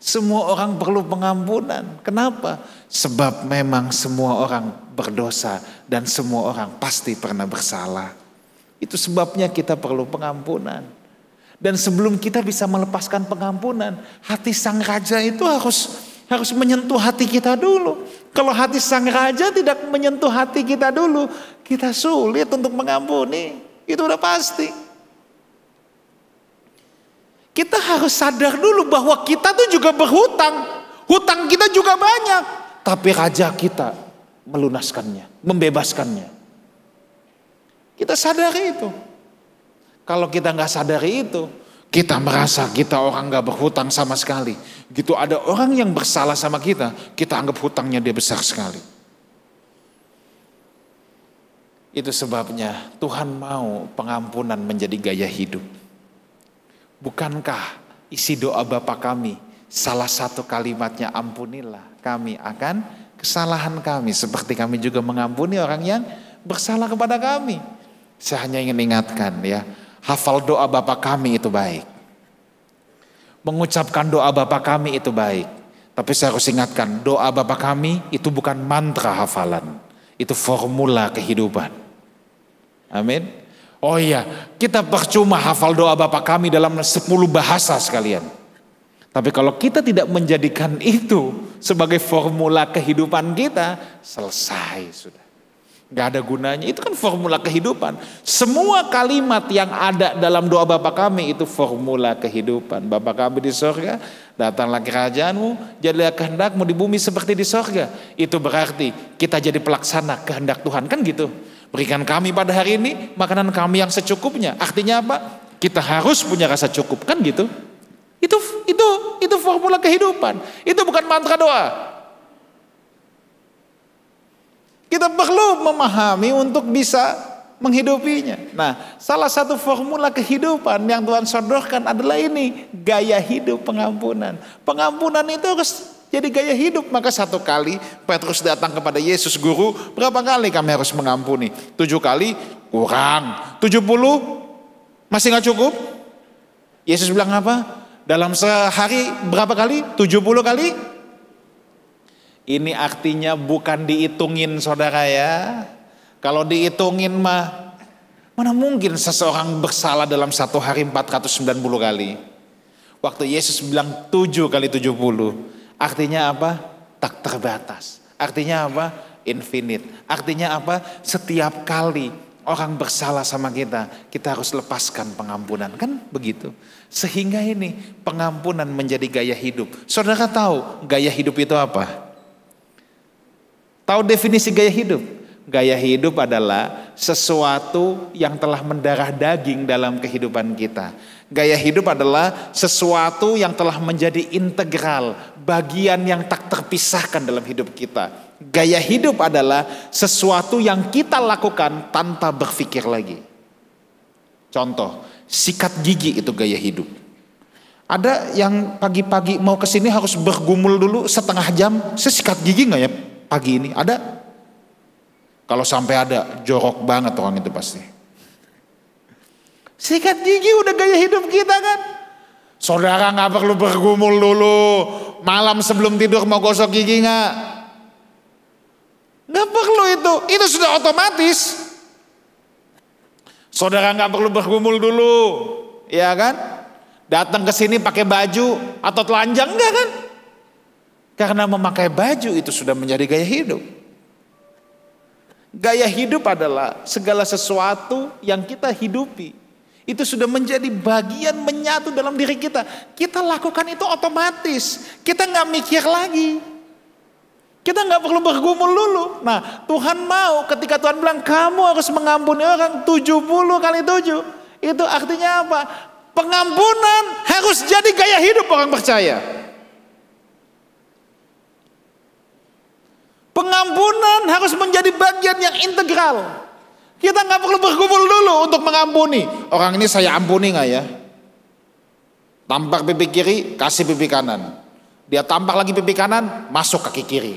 Semua orang perlu pengampunan. Kenapa? Sebab memang semua orang berdosa dan semua orang pasti pernah bersalah. Itu sebabnya kita perlu pengampunan. Dan sebelum kita bisa melepaskan pengampunan, hati sang raja itu harus menyentuh hati kita dulu. Kalau hati sang raja tidak menyentuh hati kita dulu, kita sulit untuk mengampuni. Itu udah pasti. Kita harus sadar dulu bahwa kita tuh juga berhutang. Hutang kita juga banyak. Tapi raja kita melunaskannya, membebaskannya. Kita sadari itu. Kalau kita gak sadari itu, kita merasa kita orang gak berhutang sama sekali. Gitu ada orang yang bersalah sama kita, kita anggap hutangnya dia besar sekali. Itu sebabnya Tuhan mau pengampunan menjadi gaya hidup. Bukankah isi doa Bapa kami salah satu kalimatnya ampunilah kami akan kesalahan kami seperti kami juga mengampuni orang yang bersalah kepada kami. Saya hanya ingin ingatkan ya, hafal doa Bapa kami itu baik. Mengucapkan doa Bapa kami itu baik. Tapi saya harus ingatkan, doa Bapa kami itu bukan mantra hafalan. Itu formula kehidupan. Amin. Oh iya, kita percuma hafal doa Bapa kami dalam 10 bahasa sekalian. Tapi kalau kita tidak menjadikan itu sebagai formula kehidupan kita, selesai sudah. Gak ada gunanya, itu kan formula kehidupan. Semua kalimat yang ada dalam doa Bapa kami itu formula kehidupan. Bapa kami di sorga, datanglah kerajaanmu, jadilah kehendakmu di bumi seperti di sorga. Itu berarti kita jadi pelaksana kehendak Tuhan, kan gitu. Berikan kami pada hari ini makanan kami yang secukupnya. Artinya apa? Kita harus punya rasa cukup, kan gitu. Itu formula kehidupan. Itu bukan mantra doa. Kita perlu memahami untuk bisa menghidupinya. Nah, salah satu formula kehidupan yang Tuhan sodorkan adalah ini, gaya hidup pengampunan. Pengampunan itu harus jadi gaya hidup. Maka satu kali Petrus datang kepada Yesus, guru, berapa kali kami harus mengampuni? 7 kali? Kurang. 70? Masih gak cukup? Yesus bilang apa? Dalam sehari berapa kali? 70 kali? Ini artinya bukan dihitungin saudara ya. Kalau dihitungin mana mungkin seseorang bersalah dalam satu hari 490 kali. Waktu Yesus bilang 7 kali 70. Artinya apa? Tak terbatas. Artinya apa? Infinite. Artinya apa? Setiap kali orang bersalah sama kita, kita harus lepaskan pengampunan. Kan begitu. Sehingga ini pengampunan menjadi gaya hidup. Saudara tahu gaya hidup itu apa? Tahu definisi gaya hidup? Gaya hidup adalah sesuatu yang telah mendarah daging dalam kehidupan kita. Gaya hidup adalah sesuatu yang telah menjadi integral, bagian yang tak terpisahkan dalam hidup kita. Gaya hidup adalah sesuatu yang kita lakukan tanpa berpikir lagi. Contoh, sikat gigi itu gaya hidup. Ada yang pagi-pagi mau ke sini harus bergumul dulu setengah jam. Saya sikat gigi nggak ya pagi ini? Ada? Kalau sampai ada, jorok banget orang itu pasti. Sikat gigi udah gaya hidup kita kan? Saudara nggak perlu bergumul dulu. Malam sebelum tidur mau gosok gigi nggak? Nggak perlu itu sudah otomatis. Saudara nggak perlu bergumul dulu, ya kan? Datang ke sini pakai baju atau telanjang enggak kan? Karena memakai baju itu sudah menjadi gaya hidup. Gaya hidup adalah segala sesuatu yang kita hidupi. Itu sudah menjadi bagian menyatu dalam diri kita. Kita lakukan itu otomatis. Kita nggak mikir lagi. Kita nggak perlu bergumul dulu. Nah, Tuhan mau ketika Tuhan bilang kamu harus mengampuni orang 70 kali 7. Itu artinya apa? Pengampunan harus jadi gaya hidup orang percaya. Pengampunan harus menjadi bagian yang integral. Kita nggak perlu bergumul dulu untuk mengampuni. Orang ini saya ampuni nggak ya? Tampar pipi kiri, kasih pipi kanan. Dia tampar lagi pipi kanan, masuk kaki kiri.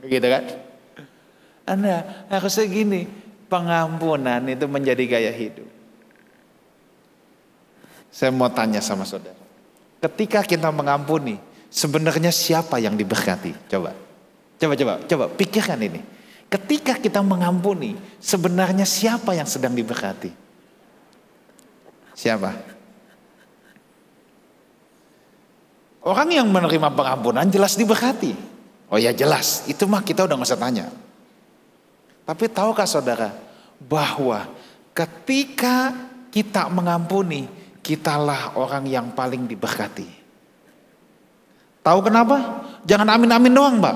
Gitu kan? Anda harusnya gini, pengampunan itu menjadi gaya hidup. Saya mau tanya sama saudara. Ketika kita mengampuni, sebenarnya siapa yang diberkati? Coba pikirkan ini. Ketika kita mengampuni, sebenarnya siapa yang sedang diberkati? Siapa? Orang yang menerima pengampunan jelas diberkati. Oh ya jelas, itu mah kita udah gak usah tanya. Tapi tahukah saudara bahwa ketika kita mengampuni, kitalah orang yang paling diberkati. Tahu kenapa? Jangan amin-amin doang, Mbak.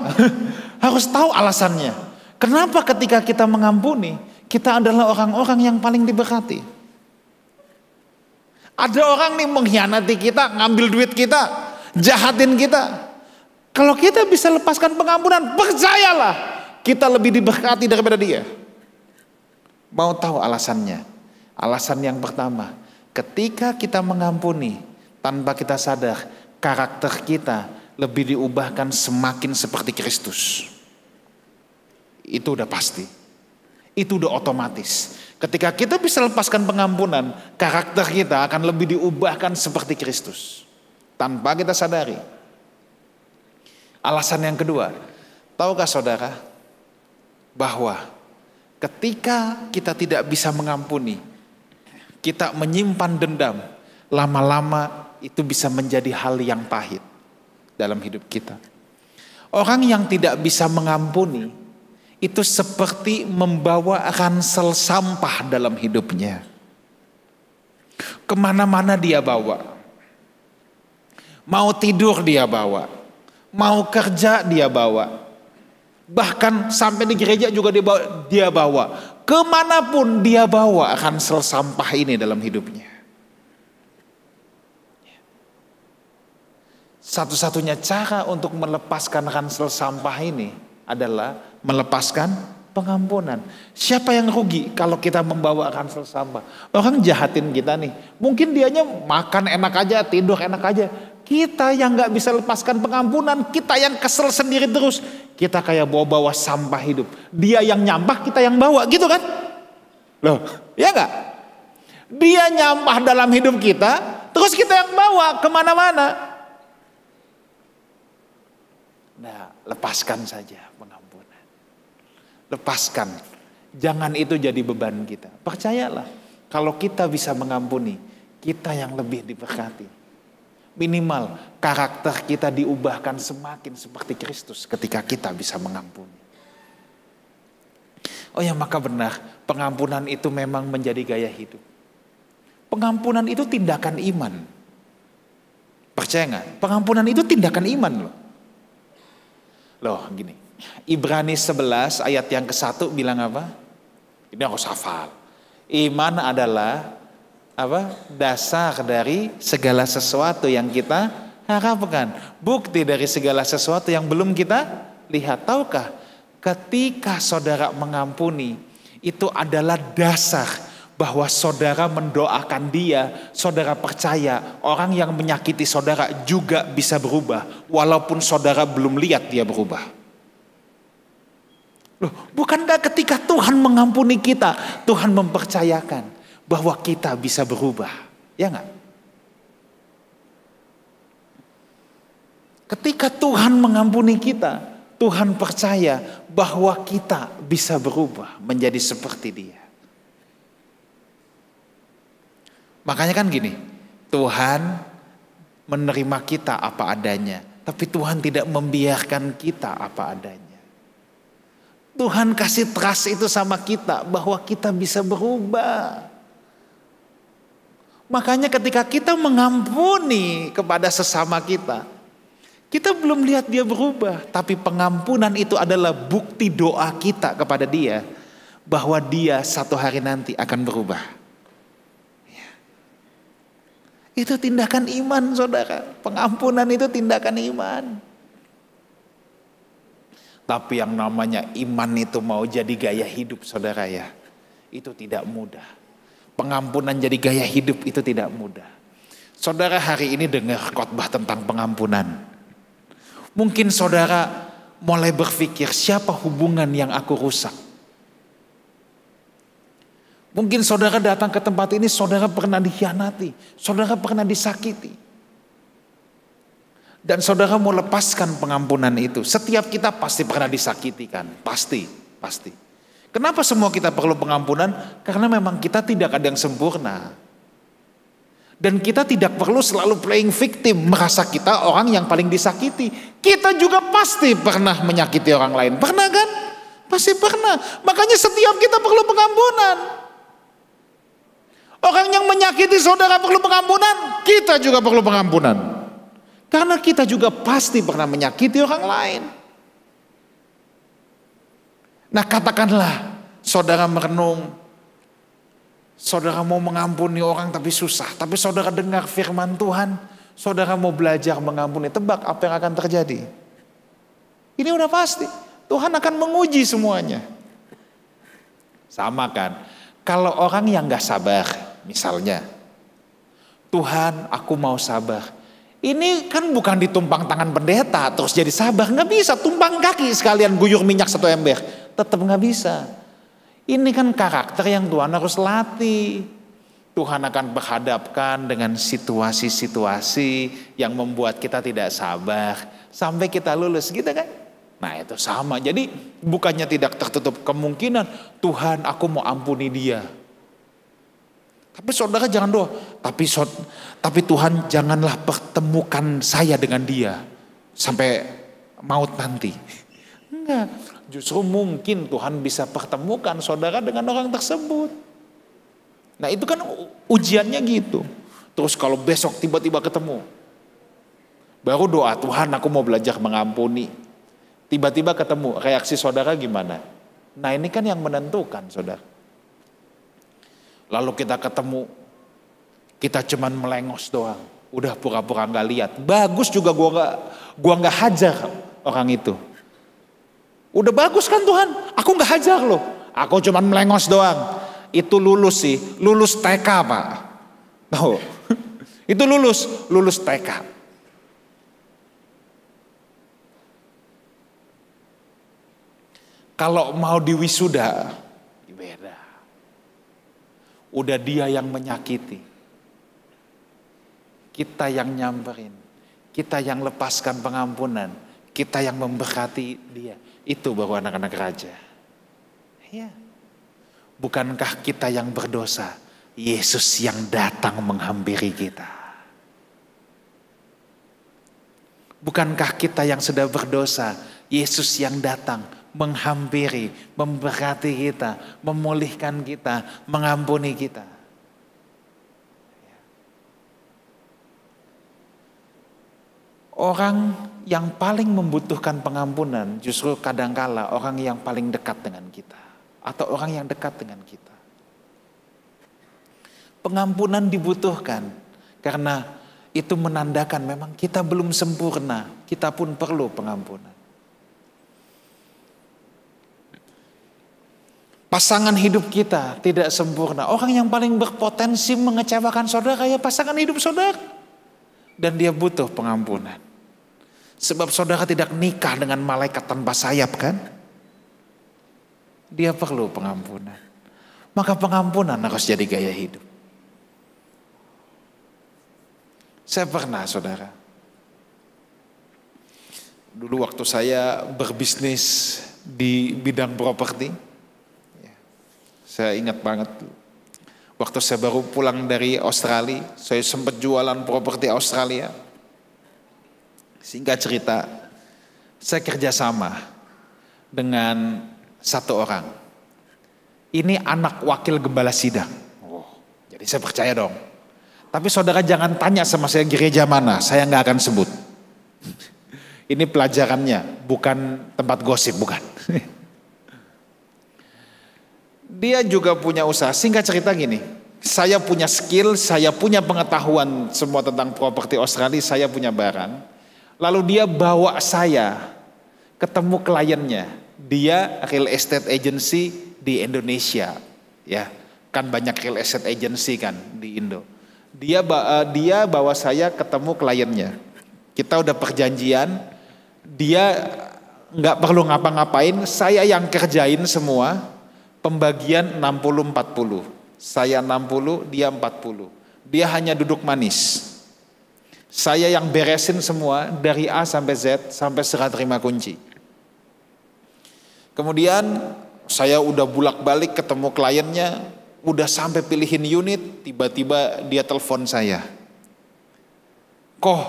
Harus tahu alasannya. Kenapa ketika kita mengampuni, kita adalah orang-orang yang paling diberkati? Ada orang nih mengkhianati kita, ngambil duit kita, jahatin kita. Kalau kita bisa lepaskan pengampunan, percayalah kita lebih diberkati daripada dia. Mau tahu alasannya? Alasan yang pertama, ketika kita mengampuni tanpa kita sadar, karakter kita lebih diubahkan semakin seperti Kristus. Itu udah pasti. Itu udah otomatis. Ketika kita bisa lepaskan pengampunan, karakter kita akan lebih diubahkan seperti Kristus. Tanpa kita sadari. Alasan yang kedua, tahukah saudara bahwa ketika kita tidak bisa mengampuni, kita menyimpan dendam, lama-lama itu bisa menjadi hal yang pahit dalam hidup kita. Orang yang tidak bisa mengampuni itu seperti membawa ransel sampah dalam hidupnya. Kemana-mana dia bawa. Mau tidur dia bawa. Mau kerja dia bawa. Bahkan sampai di gereja juga dia bawa. Kemanapun dia bawa ransel sampah ini dalam hidupnya. Satu-satunya cara untuk melepaskan ransel sampah ini adalah melepaskan pengampunan. Siapa yang rugi kalau kita membawa ransel sampah? Orang jahatin kita nih. Mungkin dianya makan enak aja, tidur enak aja. Kita yang gak bisa lepaskan pengampunan, kita yang kesel sendiri terus. Kita kayak bawa-bawa sampah hidup. Dia yang nyampah, kita yang bawa, gitu kan? Loh, ya gak? Dia nyampah dalam hidup kita, terus kita yang bawa kemana-mana. Nah, lepaskan saja pengampunan. Lepaskan. Jangan itu jadi beban kita. Percayalah, kalau kita bisa mengampuni, kita yang lebih diberkati. Minimal karakter kita diubahkan semakin seperti Kristus ketika kita bisa mengampuni. Oh ya, maka benar, pengampunan itu memang menjadi gaya hidup. Pengampunan itu tindakan iman. Percaya nggak? Pengampunan itu tindakan iman loh. Loh gini, Ibrani 11 ayat yang ke-1 bilang apa? Ini harus hafal. Iman adalah apa? Dasar dari segala sesuatu yang kita harapkan. Bukti dari segala sesuatu yang belum kita lihat. Tahukah? Ketika saudara mengampuni, itu adalah dasar bahwa saudara mendoakan dia, saudara percaya orang yang menyakiti saudara juga bisa berubah walaupun saudara belum lihat dia berubah. Loh, bukankah ketika Tuhan mengampuni kita, Tuhan mempercayakan bahwa kita bisa berubah, ya enggak? Ketika Tuhan mengampuni kita, Tuhan percaya bahwa kita bisa berubah menjadi seperti Dia. Makanya kan gini, Tuhan menerima kita apa adanya, tapi Tuhan tidak membiarkan kita apa adanya. Tuhan kasih trust itu sama kita bahwa kita bisa berubah. Makanya ketika kita mengampuni kepada sesama kita, kita belum lihat dia berubah, tapi pengampunan itu adalah bukti doa kita kepada dia bahwa dia satu hari nanti akan berubah. Ya. Itu tindakan iman, saudara. Pengampunan itu tindakan iman. Tapi yang namanya iman itu mau jadi gaya hidup, saudara ya, itu tidak mudah. Pengampunan jadi gaya hidup itu tidak mudah. Saudara hari ini dengar khotbah tentang pengampunan. Mungkin saudara mulai berpikir, siapa hubungan yang aku rusak? Mungkin saudara datang ke tempat ini, saudara pernah dikhianati, saudara pernah disakiti. Dan saudara mau lepaskan pengampunan itu. Setiap kita pasti pernah disakiti kan? Pasti. Kenapa semua kita perlu pengampunan? Karena memang kita tidak ada yang sempurna. Dan kita tidak perlu selalu playing victim, merasa kita orang yang paling disakiti. Kita juga pasti pernah menyakiti orang lain. Pernah kan? Pasti pernah. Makanya setiap kita perlu pengampunan. Orang yang menyakiti saudara perlu pengampunan, kita juga perlu pengampunan. Karena kita juga pasti pernah menyakiti orang lain. Nah, katakanlah saudara merenung, saudara mau mengampuni orang tapi susah. Tapi saudara dengar firman Tuhan, saudara mau belajar mengampuni. Tebak apa yang akan terjadi? Ini udah pasti. Tuhan akan menguji semuanya. Sama kan? Kalau orang yang gak sabar, misalnya, Tuhan aku mau sabar. Ini kan bukan ditumpang tangan pendeta terus jadi sabar. Gak bisa, tumpang kaki sekalian guyur minyak 1 ember. Tetap gak bisa. Ini kan karakter yang Tuhan harus latih. Tuhan akan berhadapkan dengan situasi-situasi yang membuat kita tidak sabar sampai kita lulus gitu kan. Nah itu sama. Jadi bukannya tidak tertutup kemungkinan Tuhan aku mau ampuni dia. Tapi saudara jangan doa. Tapi Tuhan janganlah pertemukan saya dengan dia sampai maut nanti. Enggak. Justru mungkin Tuhan bisa pertemukan saudara dengan orang tersebut. Nah itu kan ujiannya gitu. Terus kalau besok tiba-tiba ketemu, baru doa Tuhan aku mau belajar mengampuni. Tiba-tiba ketemu, reaksi saudara gimana? Nah ini kan yang menentukan saudara. Lalu kita ketemu, kita cuman melengos doang. Udah pura-pura gak lihat. Bagus juga gua gak hajar orang itu. Udah bagus kan Tuhan, aku gak hajar loh. Aku cuman melengos doang. Itu lulus sih, lulus TK Pak. Tahu? Itu lulus TK. Kalau mau diwisuda, beda. Udah dia yang menyakiti. Kita yang nyamperin. Kita yang lepaskan pengampunan. Kita yang memberkati dia. Itu baru anak-anak raja. Ya. Bukankah kita yang berdosa? Yesus yang datang menghampiri kita. Bukankah kita yang sudah berdosa? Yesus yang datang menghampiri, memberkati kita, memulihkan kita, mengampuni kita. Orang yang paling membutuhkan pengampunan justru kadangkala orang yang paling dekat dengan kita atau orang yang dekat dengan kita. Pengampunan dibutuhkan karena itu menandakan memang kita belum sempurna, kita pun perlu pengampunan. Pasangan hidup kita tidak sempurna. Orang yang paling berpotensi mengecewakan saudara ya pasangan hidup saudara. Dan dia butuh pengampunan. Sebab saudara tidak nikah dengan malaikat tanpa sayap kan? Dia perlu pengampunan. Maka pengampunan harus jadi gaya hidup. Saya pernah saudara. Dulu waktu saya berbisnis di bidang properti. Saya ingat banget. Waktu saya baru pulang dari Australia. Saya sempat jualan properti Australia. Singkat cerita. Saya kerjasama dengan satu orang. Ini anak wakil gembala sidang. Jadi saya percaya dong. Tapi saudara jangan tanya sama saya gereja mana. Saya nggak akan sebut. Ini pelajarannya, bukan tempat gosip, bukan. Dia juga punya usaha. Singkat cerita gini, saya punya skill, saya punya pengetahuan semua tentang properti Australia, saya punya barang. Lalu dia bawa saya ketemu kliennya. Dia real estate agency di Indonesia, ya kan banyak real estate agency kan di Indo. Dia bawa saya ketemu kliennya. Kita udah perjanjian, dia nggak perlu ngapa-ngapain, saya yang kerjain semua. Pembagian 60-40. Saya 60, dia 40. Dia hanya duduk manis. Saya yang beresin semua dari A sampai Z sampai serah terima kunci. Kemudian saya udah bulak-balik ketemu kliennya, udah sampai pilihin unit, tiba-tiba dia telepon saya. Kok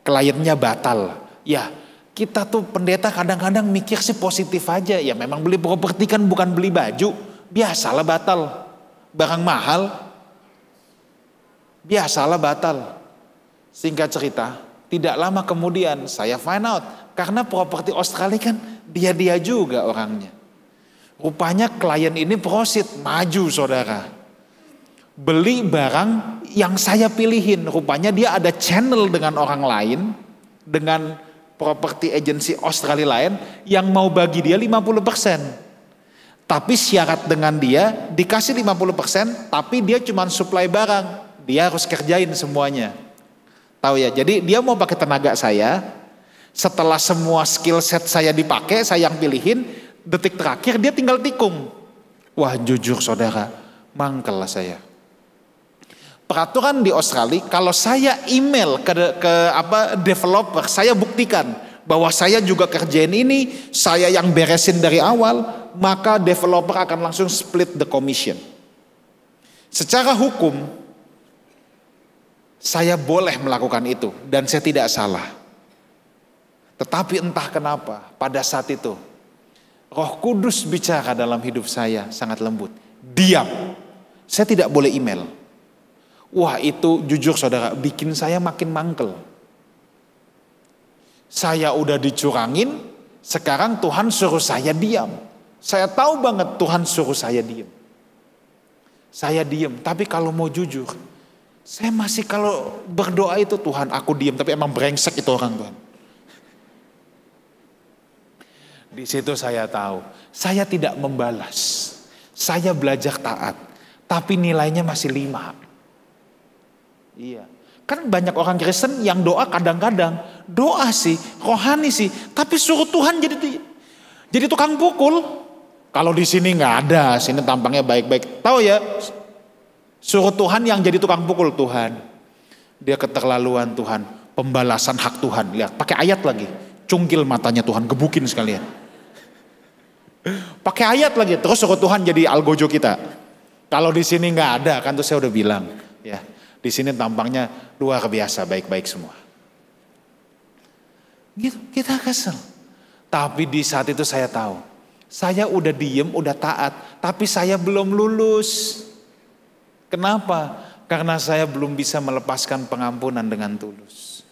kliennya batal? Ya, kita tuh pendeta kadang-kadang mikir sih positif aja. Ya memang beli properti kan bukan beli baju. Biasalah batal. Barang mahal. Biasalah batal. Singkat cerita, tidak lama kemudian saya find out. Karena properti Australia kan dia juga orangnya. Rupanya klien ini prosit, maju saudara. Beli barang yang saya pilihin. Rupanya dia ada channel dengan orang lain. Dengan properti agency Australia lain yang mau bagi dia 50%. Tapi syarat dengan dia dikasih 50%, tapi dia cuma supply barang. Dia harus kerjain semuanya. Tahu ya, jadi dia mau pakai tenaga saya. Setelah semua skill set saya dipakai, saya yang pilihin, detik terakhir dia tinggal tikung. Wah jujur saudara, mangkel lah saya. Peraturan di Australia, kalau saya email ke developer, saya buktikan bahwa saya juga kerjain ini, saya yang beresin dari awal, maka developer akan langsung split the commission. Secara hukum, saya boleh melakukan itu dan saya tidak salah. Tetapi entah kenapa pada saat itu, Roh Kudus bicara dalam hidup saya sangat lembut. Diam, saya tidak boleh email. Wah itu jujur saudara bikin saya makin mangkel. Saya udah dicurangin, sekarang Tuhan suruh saya diam. Saya tahu banget Tuhan suruh saya diam. Saya diam, tapi kalau mau jujur, saya masih kalau berdoa itu Tuhan aku diam, tapi emang brengsek itu orang Tuhan. Di situ saya tahu, saya tidak membalas. Saya belajar taat, tapi nilainya masih 5. Iya, kan banyak orang Kristen yang doa kadang-kadang doa sih, rohani sih, tapi suruh Tuhan jadi tukang pukul. Kalau di sini nggak ada, sini tampangnya baik-baik. Tahu ya, suruh Tuhan yang jadi tukang pukul Tuhan. Dia keterlaluan Tuhan, pembalasan hak Tuhan. Lihat, pakai ayat lagi, cungkil matanya Tuhan, gebukin sekalian. Pakai ayat lagi, terus suruh Tuhan jadi algojo kita. Kalau di sini nggak ada, kan tuh saya udah bilang, ya. Di sini tampangnya luar biasa baik-baik semua. Gitu, kita kesel. Tapi di saat itu saya tahu, saya udah diem, udah taat, tapi saya belum lulus. Kenapa? Karena saya belum bisa melepaskan pengampunan dengan tulus.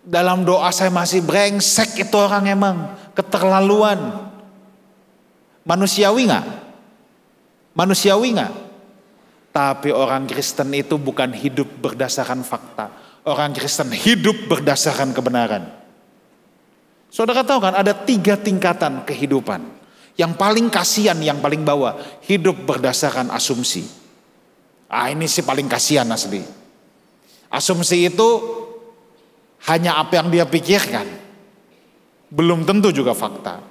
Dalam doa saya masih brengsek itu orang emang, keterlaluan. Manusiawi nggak? Manusiawi nggak? Tapi orang Kristen itu bukan hidup berdasarkan fakta. Orang Kristen hidup berdasarkan kebenaran. Saudara tahu kan ada 3 tingkatan kehidupan. Yang paling kasihan, yang paling bawah, hidup berdasarkan asumsi. Ini sih paling kasihan asli. Asumsi itu hanya apa yang dia pikirkan, belum tentu juga fakta.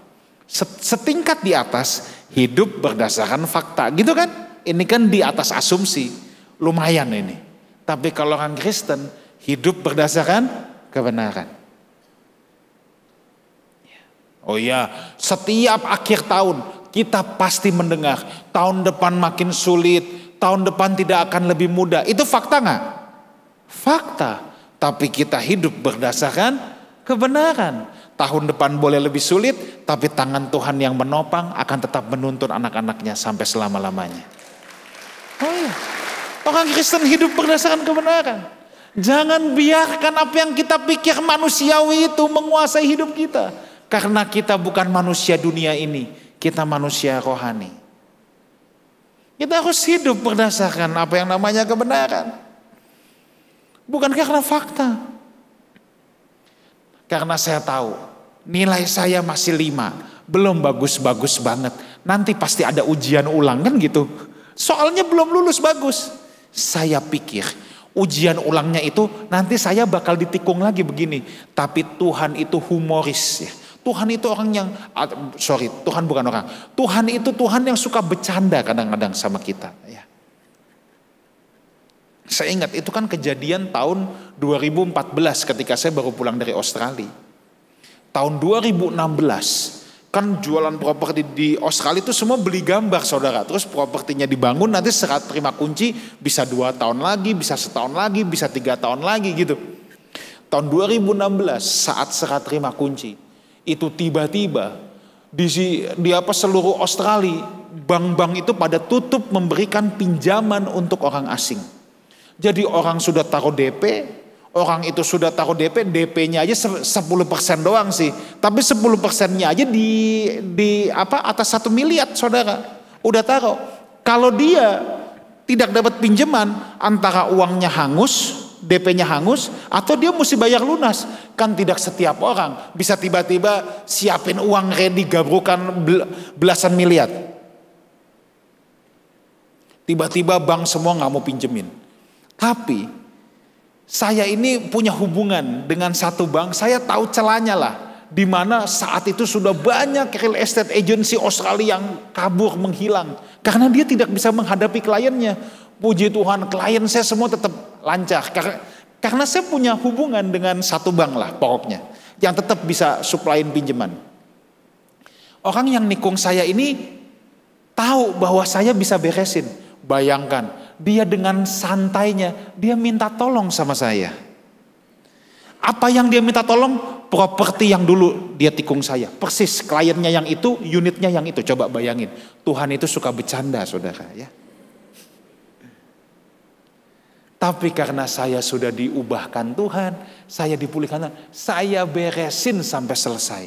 Setingkat di atas, hidup berdasarkan fakta, gitu kan? Ini kan di atas asumsi, lumayan ini. Tapi kalau orang Kristen, hidup berdasarkan kebenaran. Oh iya, setiap akhir tahun kita pasti mendengar tahun depan makin sulit, tahun depan tidak akan lebih mudah. Itu fakta nggak? Fakta. Tapi kita hidup berdasarkan kebenaran. Tahun depan boleh lebih sulit, tapi tangan Tuhan yang menopang akan tetap menuntun anak-anaknya sampai selama-lamanya. Oh iya, orang Kristen hidup berdasarkan kebenaran. Jangan biarkan apa yang kita pikir manusiawi itu menguasai hidup kita. Karena kita bukan manusia dunia ini, kita manusia rohani. Kita harus hidup berdasarkan apa yang namanya kebenaran. Bukan karena fakta. Karena saya tahu nilai saya masih 5, belum bagus-bagus banget. Nanti pasti ada ujian ulang kan gitu. Soalnya belum lulus bagus. Saya pikir ujian ulangnya itu nanti saya bakal ditikung lagi begini. Tapi Tuhan itu humoris ya. Tuhan itu orang yang, Tuhan bukan orang. Tuhan itu Tuhan yang suka bercanda kadang-kadang sama kita. Ya. Saya ingat itu kan kejadian tahun 2014 ketika saya baru pulang dari Australia. Tahun 2016 kan jualan properti di Australia itu semua beli gambar saudara. Terus propertinya dibangun, nanti serah terima kunci bisa 2 tahun lagi, bisa setahun lagi, bisa 3 tahun lagi gitu. Tahun 2016 saat serah terima kunci, itu tiba-tiba di seluruh Australia bank-bank itu pada tutup memberikan pinjaman untuk orang asing. Jadi orang sudah taruh DP, orang itu sudah taruh DP, DP-nya aja 10% doang sih. Tapi 10%-nya aja di atas 1 miliar saudara. Udah taruh. Kalau dia tidak dapat pinjaman, antara uangnya hangus, DP-nya hangus, atau dia mesti bayar lunas. Kan tidak setiap orang bisa tiba-tiba siapin uang ready gabrukan belasan miliar. Tiba-tiba bank semua gak mau pinjemin. Tapi saya ini punya hubungan dengan satu bank, saya tahu celahnya lah. Dimana saat itu sudah banyak real estate agency Australia yang kabur menghilang. Karena dia tidak bisa menghadapi kliennya. Puji Tuhan klien saya semua tetap lancar. Karena saya punya hubungan dengan satu bank lah pokoknya. Yang tetap bisa suplain pinjaman. Orang yang nikung saya ini tahu bahwa saya bisa beresin. Bayangkan dia dengan santainya dia minta tolong sama saya. Apa yang dia minta tolong? Properti yang dulu dia tikung saya. Persis kliennya yang itu, unitnya yang itu. Coba bayangin. Tuhan itu suka bercanda saudara ya. Tapi karena saya sudah diubahkan Tuhan, saya dipulihkan, saya beresin sampai selesai.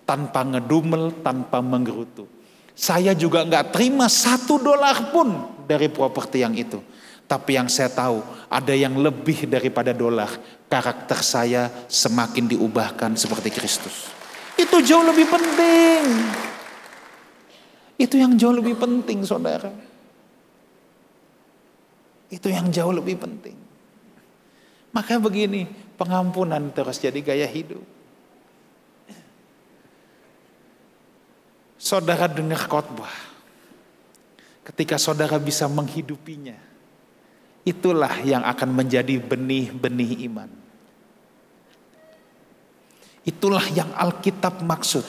Tanpa ngedumel, tanpa menggerutu. Saya juga gak terima $1 pun dari properti yang itu. Tapi yang saya tahu, ada yang lebih daripada dolar. Karakter saya semakin diubahkan seperti Kristus. Itu jauh lebih penting. Itu yang jauh lebih penting saudara. Itu yang jauh lebih penting. Makanya begini, pengampunan terus jadi gaya hidup. Saudara dengar khotbah. Ketika saudara bisa menghidupinya, itulah yang akan menjadi benih-benih iman. Itulah yang Alkitab maksud.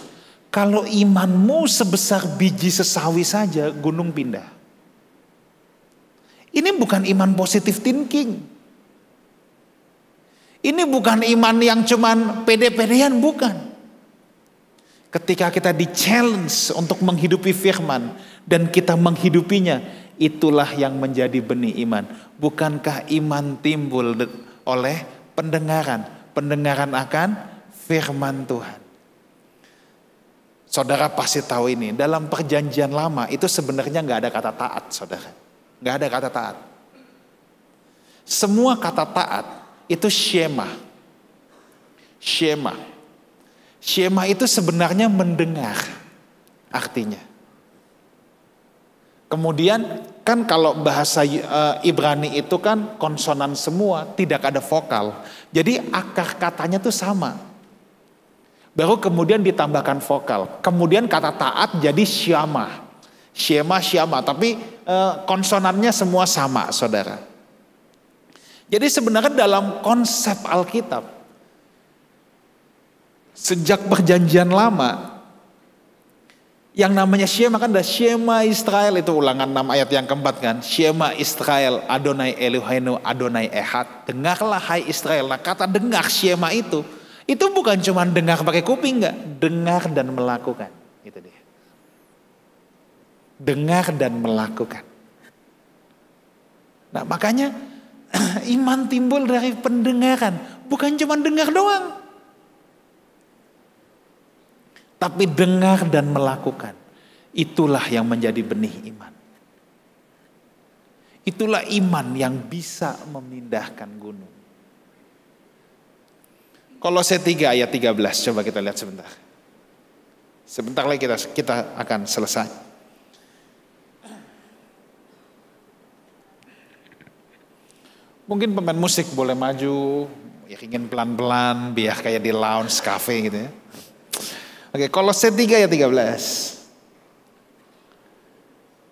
Kalau imanmu sebesar biji sesawi saja, gunung pindah. Ini bukan iman positive thinking. Ini bukan iman yang cuman pede-pedean, bukan. Ketika kita di-challenge untuk menghidupi firman dan kita menghidupinya, itulah yang menjadi benih iman. Bukankah iman timbul oleh pendengaran? Pendengaran akan firman Tuhan. Saudara pasti tahu ini, dalam perjanjian lama itu sebenarnya gak ada kata taat saudara. Gak ada kata taat. Semua kata taat itu shema. Shema. Shema itu sebenarnya mendengar artinya. Kemudian kan kalau bahasa Ibrani itu kan konsonan semua, tidak ada vokal. Jadi akar katanya tuh sama. Baru kemudian ditambahkan vokal. Kemudian kata taat jadi syama. Syama. Tapi konsonannya semua sama, saudara. Jadi sebenarnya dalam konsep Alkitab, sejak perjanjian lama, yang namanya Shema kan ada Shema Israel, itu Ulangan 6 ayat yang keempat kan. Shema Israel, Adonai Eloheinu, Adonai Ehad. Dengarlah hai Israel. Nah kata dengar Shema itu bukan cuma dengar pakai kuping, enggak. Dengar dan melakukan. Itu dia. Dengar dan melakukan. Nah makanya iman timbul dari pendengaran. Bukan cuma dengar doang. Tapi dengar dan melakukan. Itulah yang menjadi benih iman. Itulah iman yang bisa memindahkan gunung. Kolose 3 ayat 13. Coba kita lihat sebentar. Sebentar lagi kita akan selesai. Mungkin pemain musik boleh maju. Iringin pelan-pelan biar kayak di lounge cafe gitu ya. Oke, Kolose 3 ayat 13.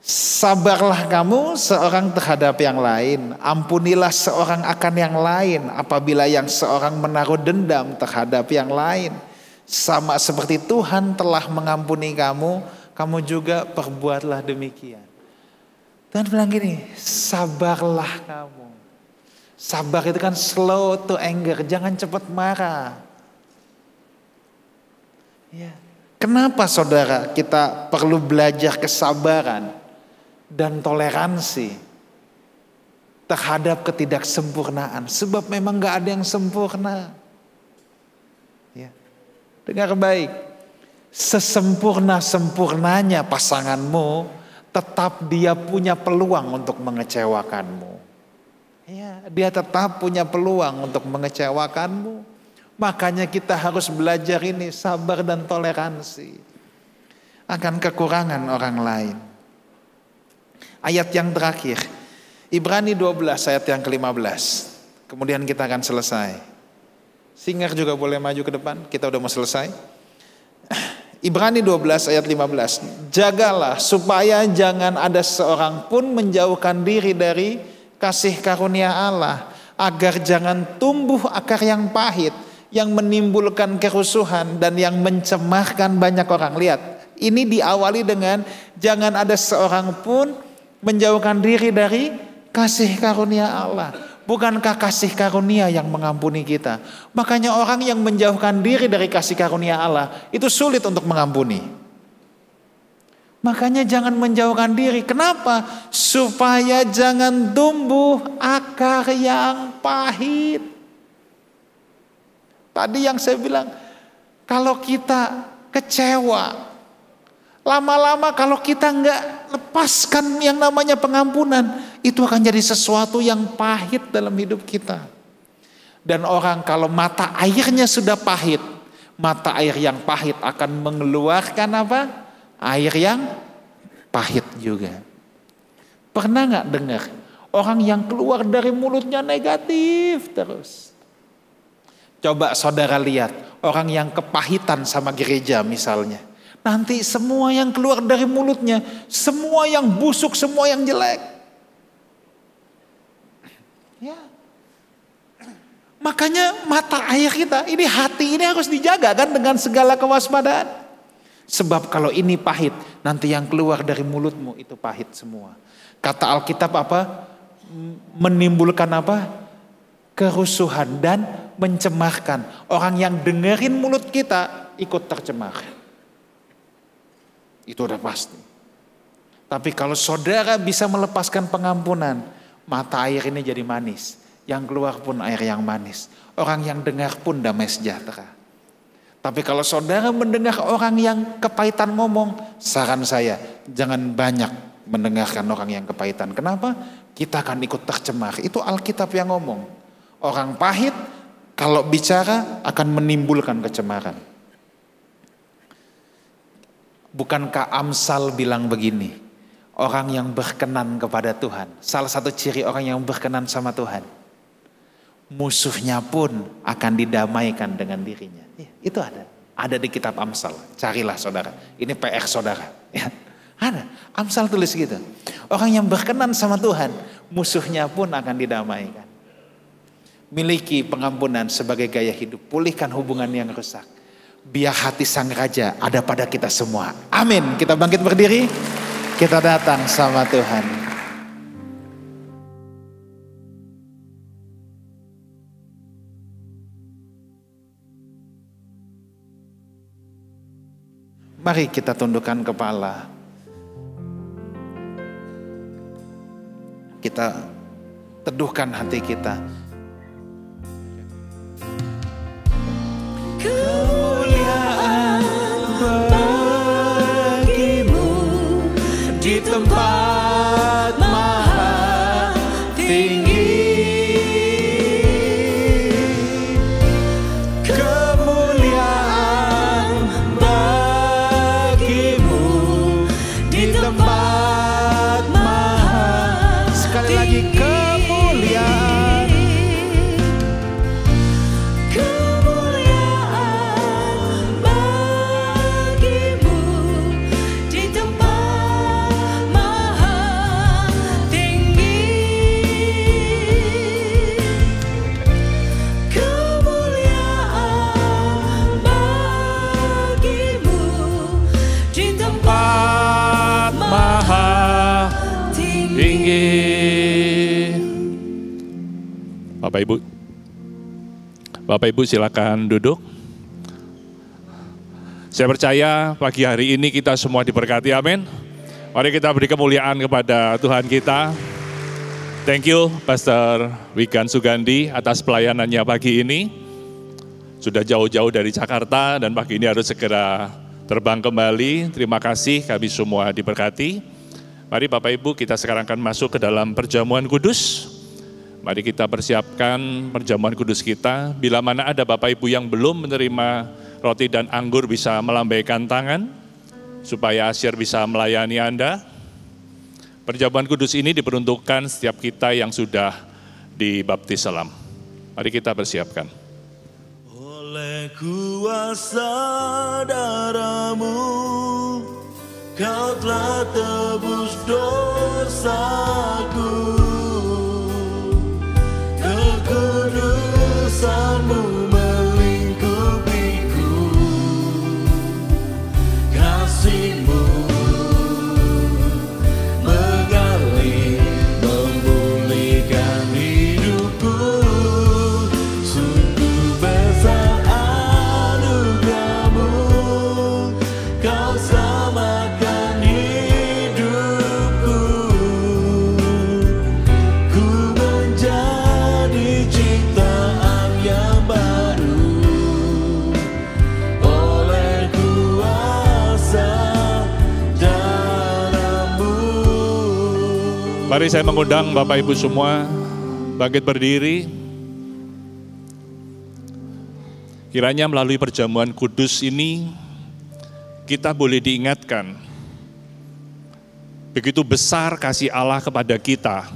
Sabarlah kamu seorang terhadap yang lain, ampunilah seorang akan yang lain apabila yang seorang menaruh dendam terhadap yang lain. Sama seperti Tuhan telah mengampuni kamu, kamu juga perbuatlah demikian. Tuhan bilang gini, sabarlah kamu. Sabar itu kan slow to anger, jangan cepat marah. Ya. Kenapa saudara kita perlu belajar kesabaran dan toleransi terhadap ketidaksempurnaan? Sebab memang gak ada yang sempurna. Ya. Dengar baik, sesempurna-sempurnanya pasanganmu, tetap dia punya peluang untuk mengecewakanmu. Ya, dia tetap punya peluang untuk mengecewakanmu. Makanya kita harus belajar ini sabar dan toleransi akan kekurangan orang lain. Ayat yang terakhir, Ibrani 12 ayat yang ke-15. Kemudian kita akan selesai. Singer juga boleh maju ke depan, kita udah mau selesai. Ibrani 12 ayat 15. Jagalah supaya jangan ada seorang pun menjauhkan diri dari kasih karunia Allah, agar jangan tumbuh akar yang pahit, yang menimbulkan kerusuhan dan yang mencemarkan banyak orang. Lihat, ini diawali dengan jangan ada seorang pun menjauhkan diri dari kasih karunia Allah. Bukankah kasih karunia yang mengampuni kita? Makanya orang yang menjauhkan diri dari kasih karunia Allah itu sulit untuk mengampuni. Makanya jangan menjauhkan diri. Kenapa? Supaya jangan tumbuh akar yang pahit. Tadi yang saya bilang, kalau kita kecewa, lama-lama kalau kita nggak lepaskan yang namanya pengampunan, itu akan jadi sesuatu yang pahit dalam hidup kita. Dan orang kalau mata airnya sudah pahit, mata air yang pahit akan mengeluarkan apa? Air yang pahit juga. Pernah nggak dengar orang yang keluar dari mulutnya negatif terus? Coba saudara lihat orang yang kepahitan sama gereja misalnya. Nanti semua yang keluar dari mulutnya, semua yang busuk, semua yang jelek. Ya. Makanya mata air kita, ini hati ini harus dijaga kan dengan segala kewaspadaan. Sebab kalau ini pahit, nanti yang keluar dari mulutmu itu pahit semua. Kata Alkitab apa? Menimbulkan apa? Kerusuhan dan mencemarkan. Orang yang dengerin mulut kita ikut tercemar. Itu udah pasti. Tapi kalau saudara bisa melepaskan pengampunan, mata air ini jadi manis. Yang keluar pun air yang manis. Orang yang dengar pun damai sejahtera. Tapi kalau saudara mendengar orang yang kepahitan ngomong, saran saya jangan banyak mendengarkan orang yang kepahitan. Kenapa? Kita akan ikut tercemar. Itu Alkitab yang ngomong. Orang pahit kalau bicara akan menimbulkan kecemaran. Bukankah Amsal bilang begini? orang yang berkenan kepada Tuhan. Salah satu ciri orang yang berkenan sama Tuhan, musuhnya pun akan didamaikan dengan dirinya. Itu ada di kitab Amsal. Carilah saudara, ini PR saudara. Ya, ada, Amsal tulis gitu. Orang yang berkenan sama Tuhan, musuhnya pun akan didamaikan. Miliki pengampunan sebagai gaya hidup, pulihkan hubungan yang rusak. Biar hati sang raja ada pada kita semua. Amin. Kita bangkit berdiri, kita datang sama Tuhan. Mari kita tundukkan kepala. Kita teduhkan hati kita. Kemuliaan bagimu di tempat maha tinggi. Kemuliaan bagimu di tempat maha. Sekali lagi, kemuliaan. Kemuliaan bagimu di tempat maha tinggi. Kemuliaan bagimu di tempat maha tinggi. Bapak Ibu silakan duduk. Saya percaya pagi hari ini kita semua diberkati, amin. Mari kita beri kemuliaan kepada Tuhan kita. Thank you Pastor Wigan Sugandi atas pelayanannya pagi ini. Sudah jauh-jauh dari Jakarta dan pagi ini harus segera terbang kembali. Terima kasih, kami semua diberkati. Mari Bapak Ibu kita sekarang akan masuk ke dalam perjamuan kudus. Mari kita persiapkan perjamuan kudus kita. Bila mana ada Bapak Ibu yang belum menerima roti dan anggur bisa melambaikan tangan, supaya Asyir bisa melayani Anda. Perjamuan kudus ini diperuntukkan setiap kita yang sudah dibaptis salam. Mari kita persiapkan. Oleh kuasa darah-Mu, Kau telah tebus dosaku. Kekudusan-Mu melingkupiku, kasih-Mu mengalir memulihkan hidupku. Sungguh besar anugerah-Mu, Kau selamatkan hidupku. Ku menjadi ciptaan yang baru oleh kuasa darah-Mu. Mari saya mengundang Bapak Ibu semua bangkit berdiri. Kiranya melalui perjamuan kudus ini kita boleh diingatkan begitu besar kasih Allah kepada kita,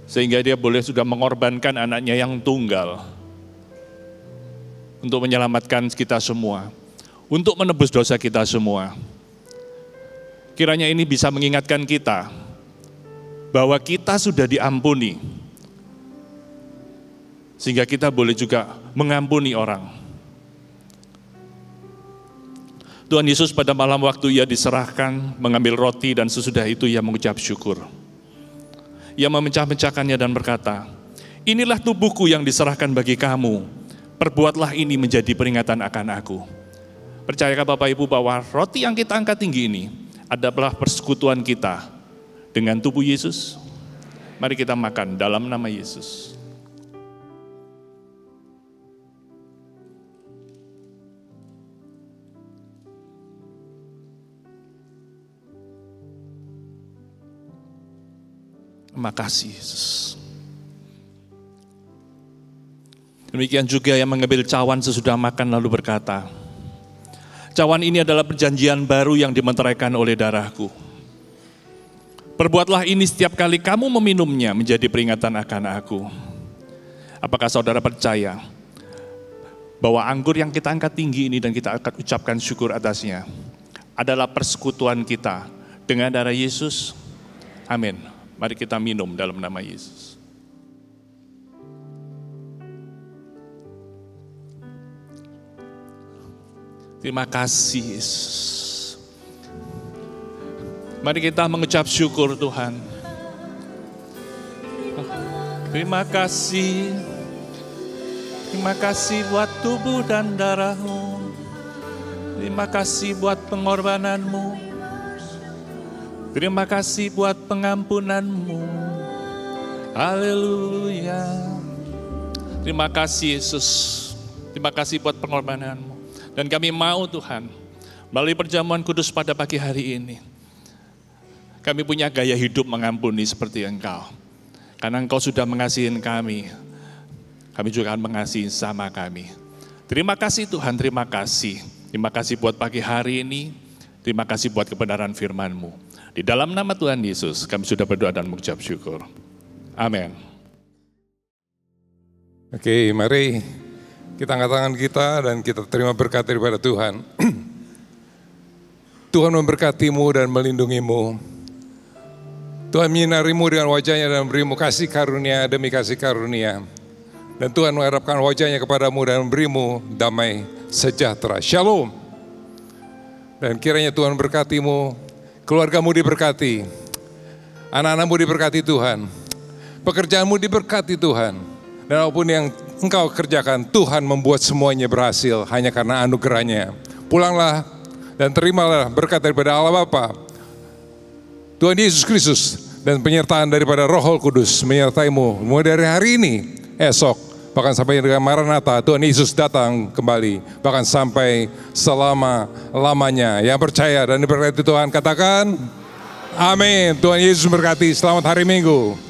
sehingga Dia boleh sudah mengorbankan anaknya yang tunggal untuk menyelamatkan kita semua, untuk menebus dosa kita semua. Kiranya ini bisa mengingatkan kita bahwa kita sudah diampuni, sehingga kita boleh juga mengampuni orang. Tuhan Yesus pada malam waktu Ia diserahkan, mengambil roti dan sesudah itu Ia mengucap syukur. Ia memecah-mecahkannya dan berkata, "Inilah tubuhku yang diserahkan bagi kamu, perbuatlah ini menjadi peringatan akan aku." Percayakah Bapak Ibu bahwa roti yang kita angkat tinggi ini adalah persekutuan kita dengan tubuh Yesus? Mari kita makan dalam nama Yesus. Terima kasih Yesus. Demikian juga yang mengambil cawan sesudah makan lalu berkata, "Cawan ini adalah perjanjian baru yang dimeteraikan oleh darahku. Perbuatlah ini setiap kali kamu meminumnya menjadi peringatan akan aku. Apakah saudara percaya bahwa anggur yang kita angkat tinggi ini dan kita akan ucapkan syukur atasnya adalah persekutuan kita dengan darah Yesus? Amin. Mari kita minum dalam nama Yesus. Terima kasih Yesus. Mari kita mengucap syukur Tuhan. Terima kasih. Terima kasih buat tubuh dan darah-Mu. Terima kasih buat pengorbanan-Mu. Terima kasih buat pengampunan-Mu. Haleluya. Terima kasih Yesus. Terima kasih buat pengorbanan-Mu. Dan kami mau Tuhan, melalui perjamuan kudus pada pagi hari ini, kami punya gaya hidup mengampuni seperti Engkau. Karena Engkau sudah mengasihi kami juga akan mengasihi sama kami. Terima kasih Tuhan, terima kasih. Terima kasih buat pagi hari ini, terima kasih buat kebenaran firman-Mu. Di dalam nama Tuhan Yesus, kami sudah berdoa dan mengucap syukur. Amin. Oke, mari kita angkat tangan kita dan kita terima berkat daripada Tuhan. Tuhan memberkatimu dan melindungimu. Tuhan menyinarimu dengan wajahnya dan memberimu kasih karunia demi kasih karunia. Dan Tuhan mengharapkan wajahnya kepadamu dan memberimu damai sejahtera. Shalom. Dan kiranya Tuhan berkatimu, keluargamu diberkati, anak-anakmu diberkati Tuhan, pekerjaanmu diberkati Tuhan. Dan apapun yang engkau kerjakan, Tuhan membuat semuanya berhasil hanya karena anugerahnya. Pulanglah dan terimalah berkat daripada Allah Bapa, Tuhan Yesus Kristus, dan penyertaan daripada Roh Kudus menyertaimu mulai dari hari ini, esok, bahkan sampai dengan Maranatha, Tuhan Yesus datang kembali, bahkan sampai selama-lamanya. Yang percaya dan diberkati Tuhan katakan, amin. Tuhan Yesus memberkati. Selamat hari Minggu.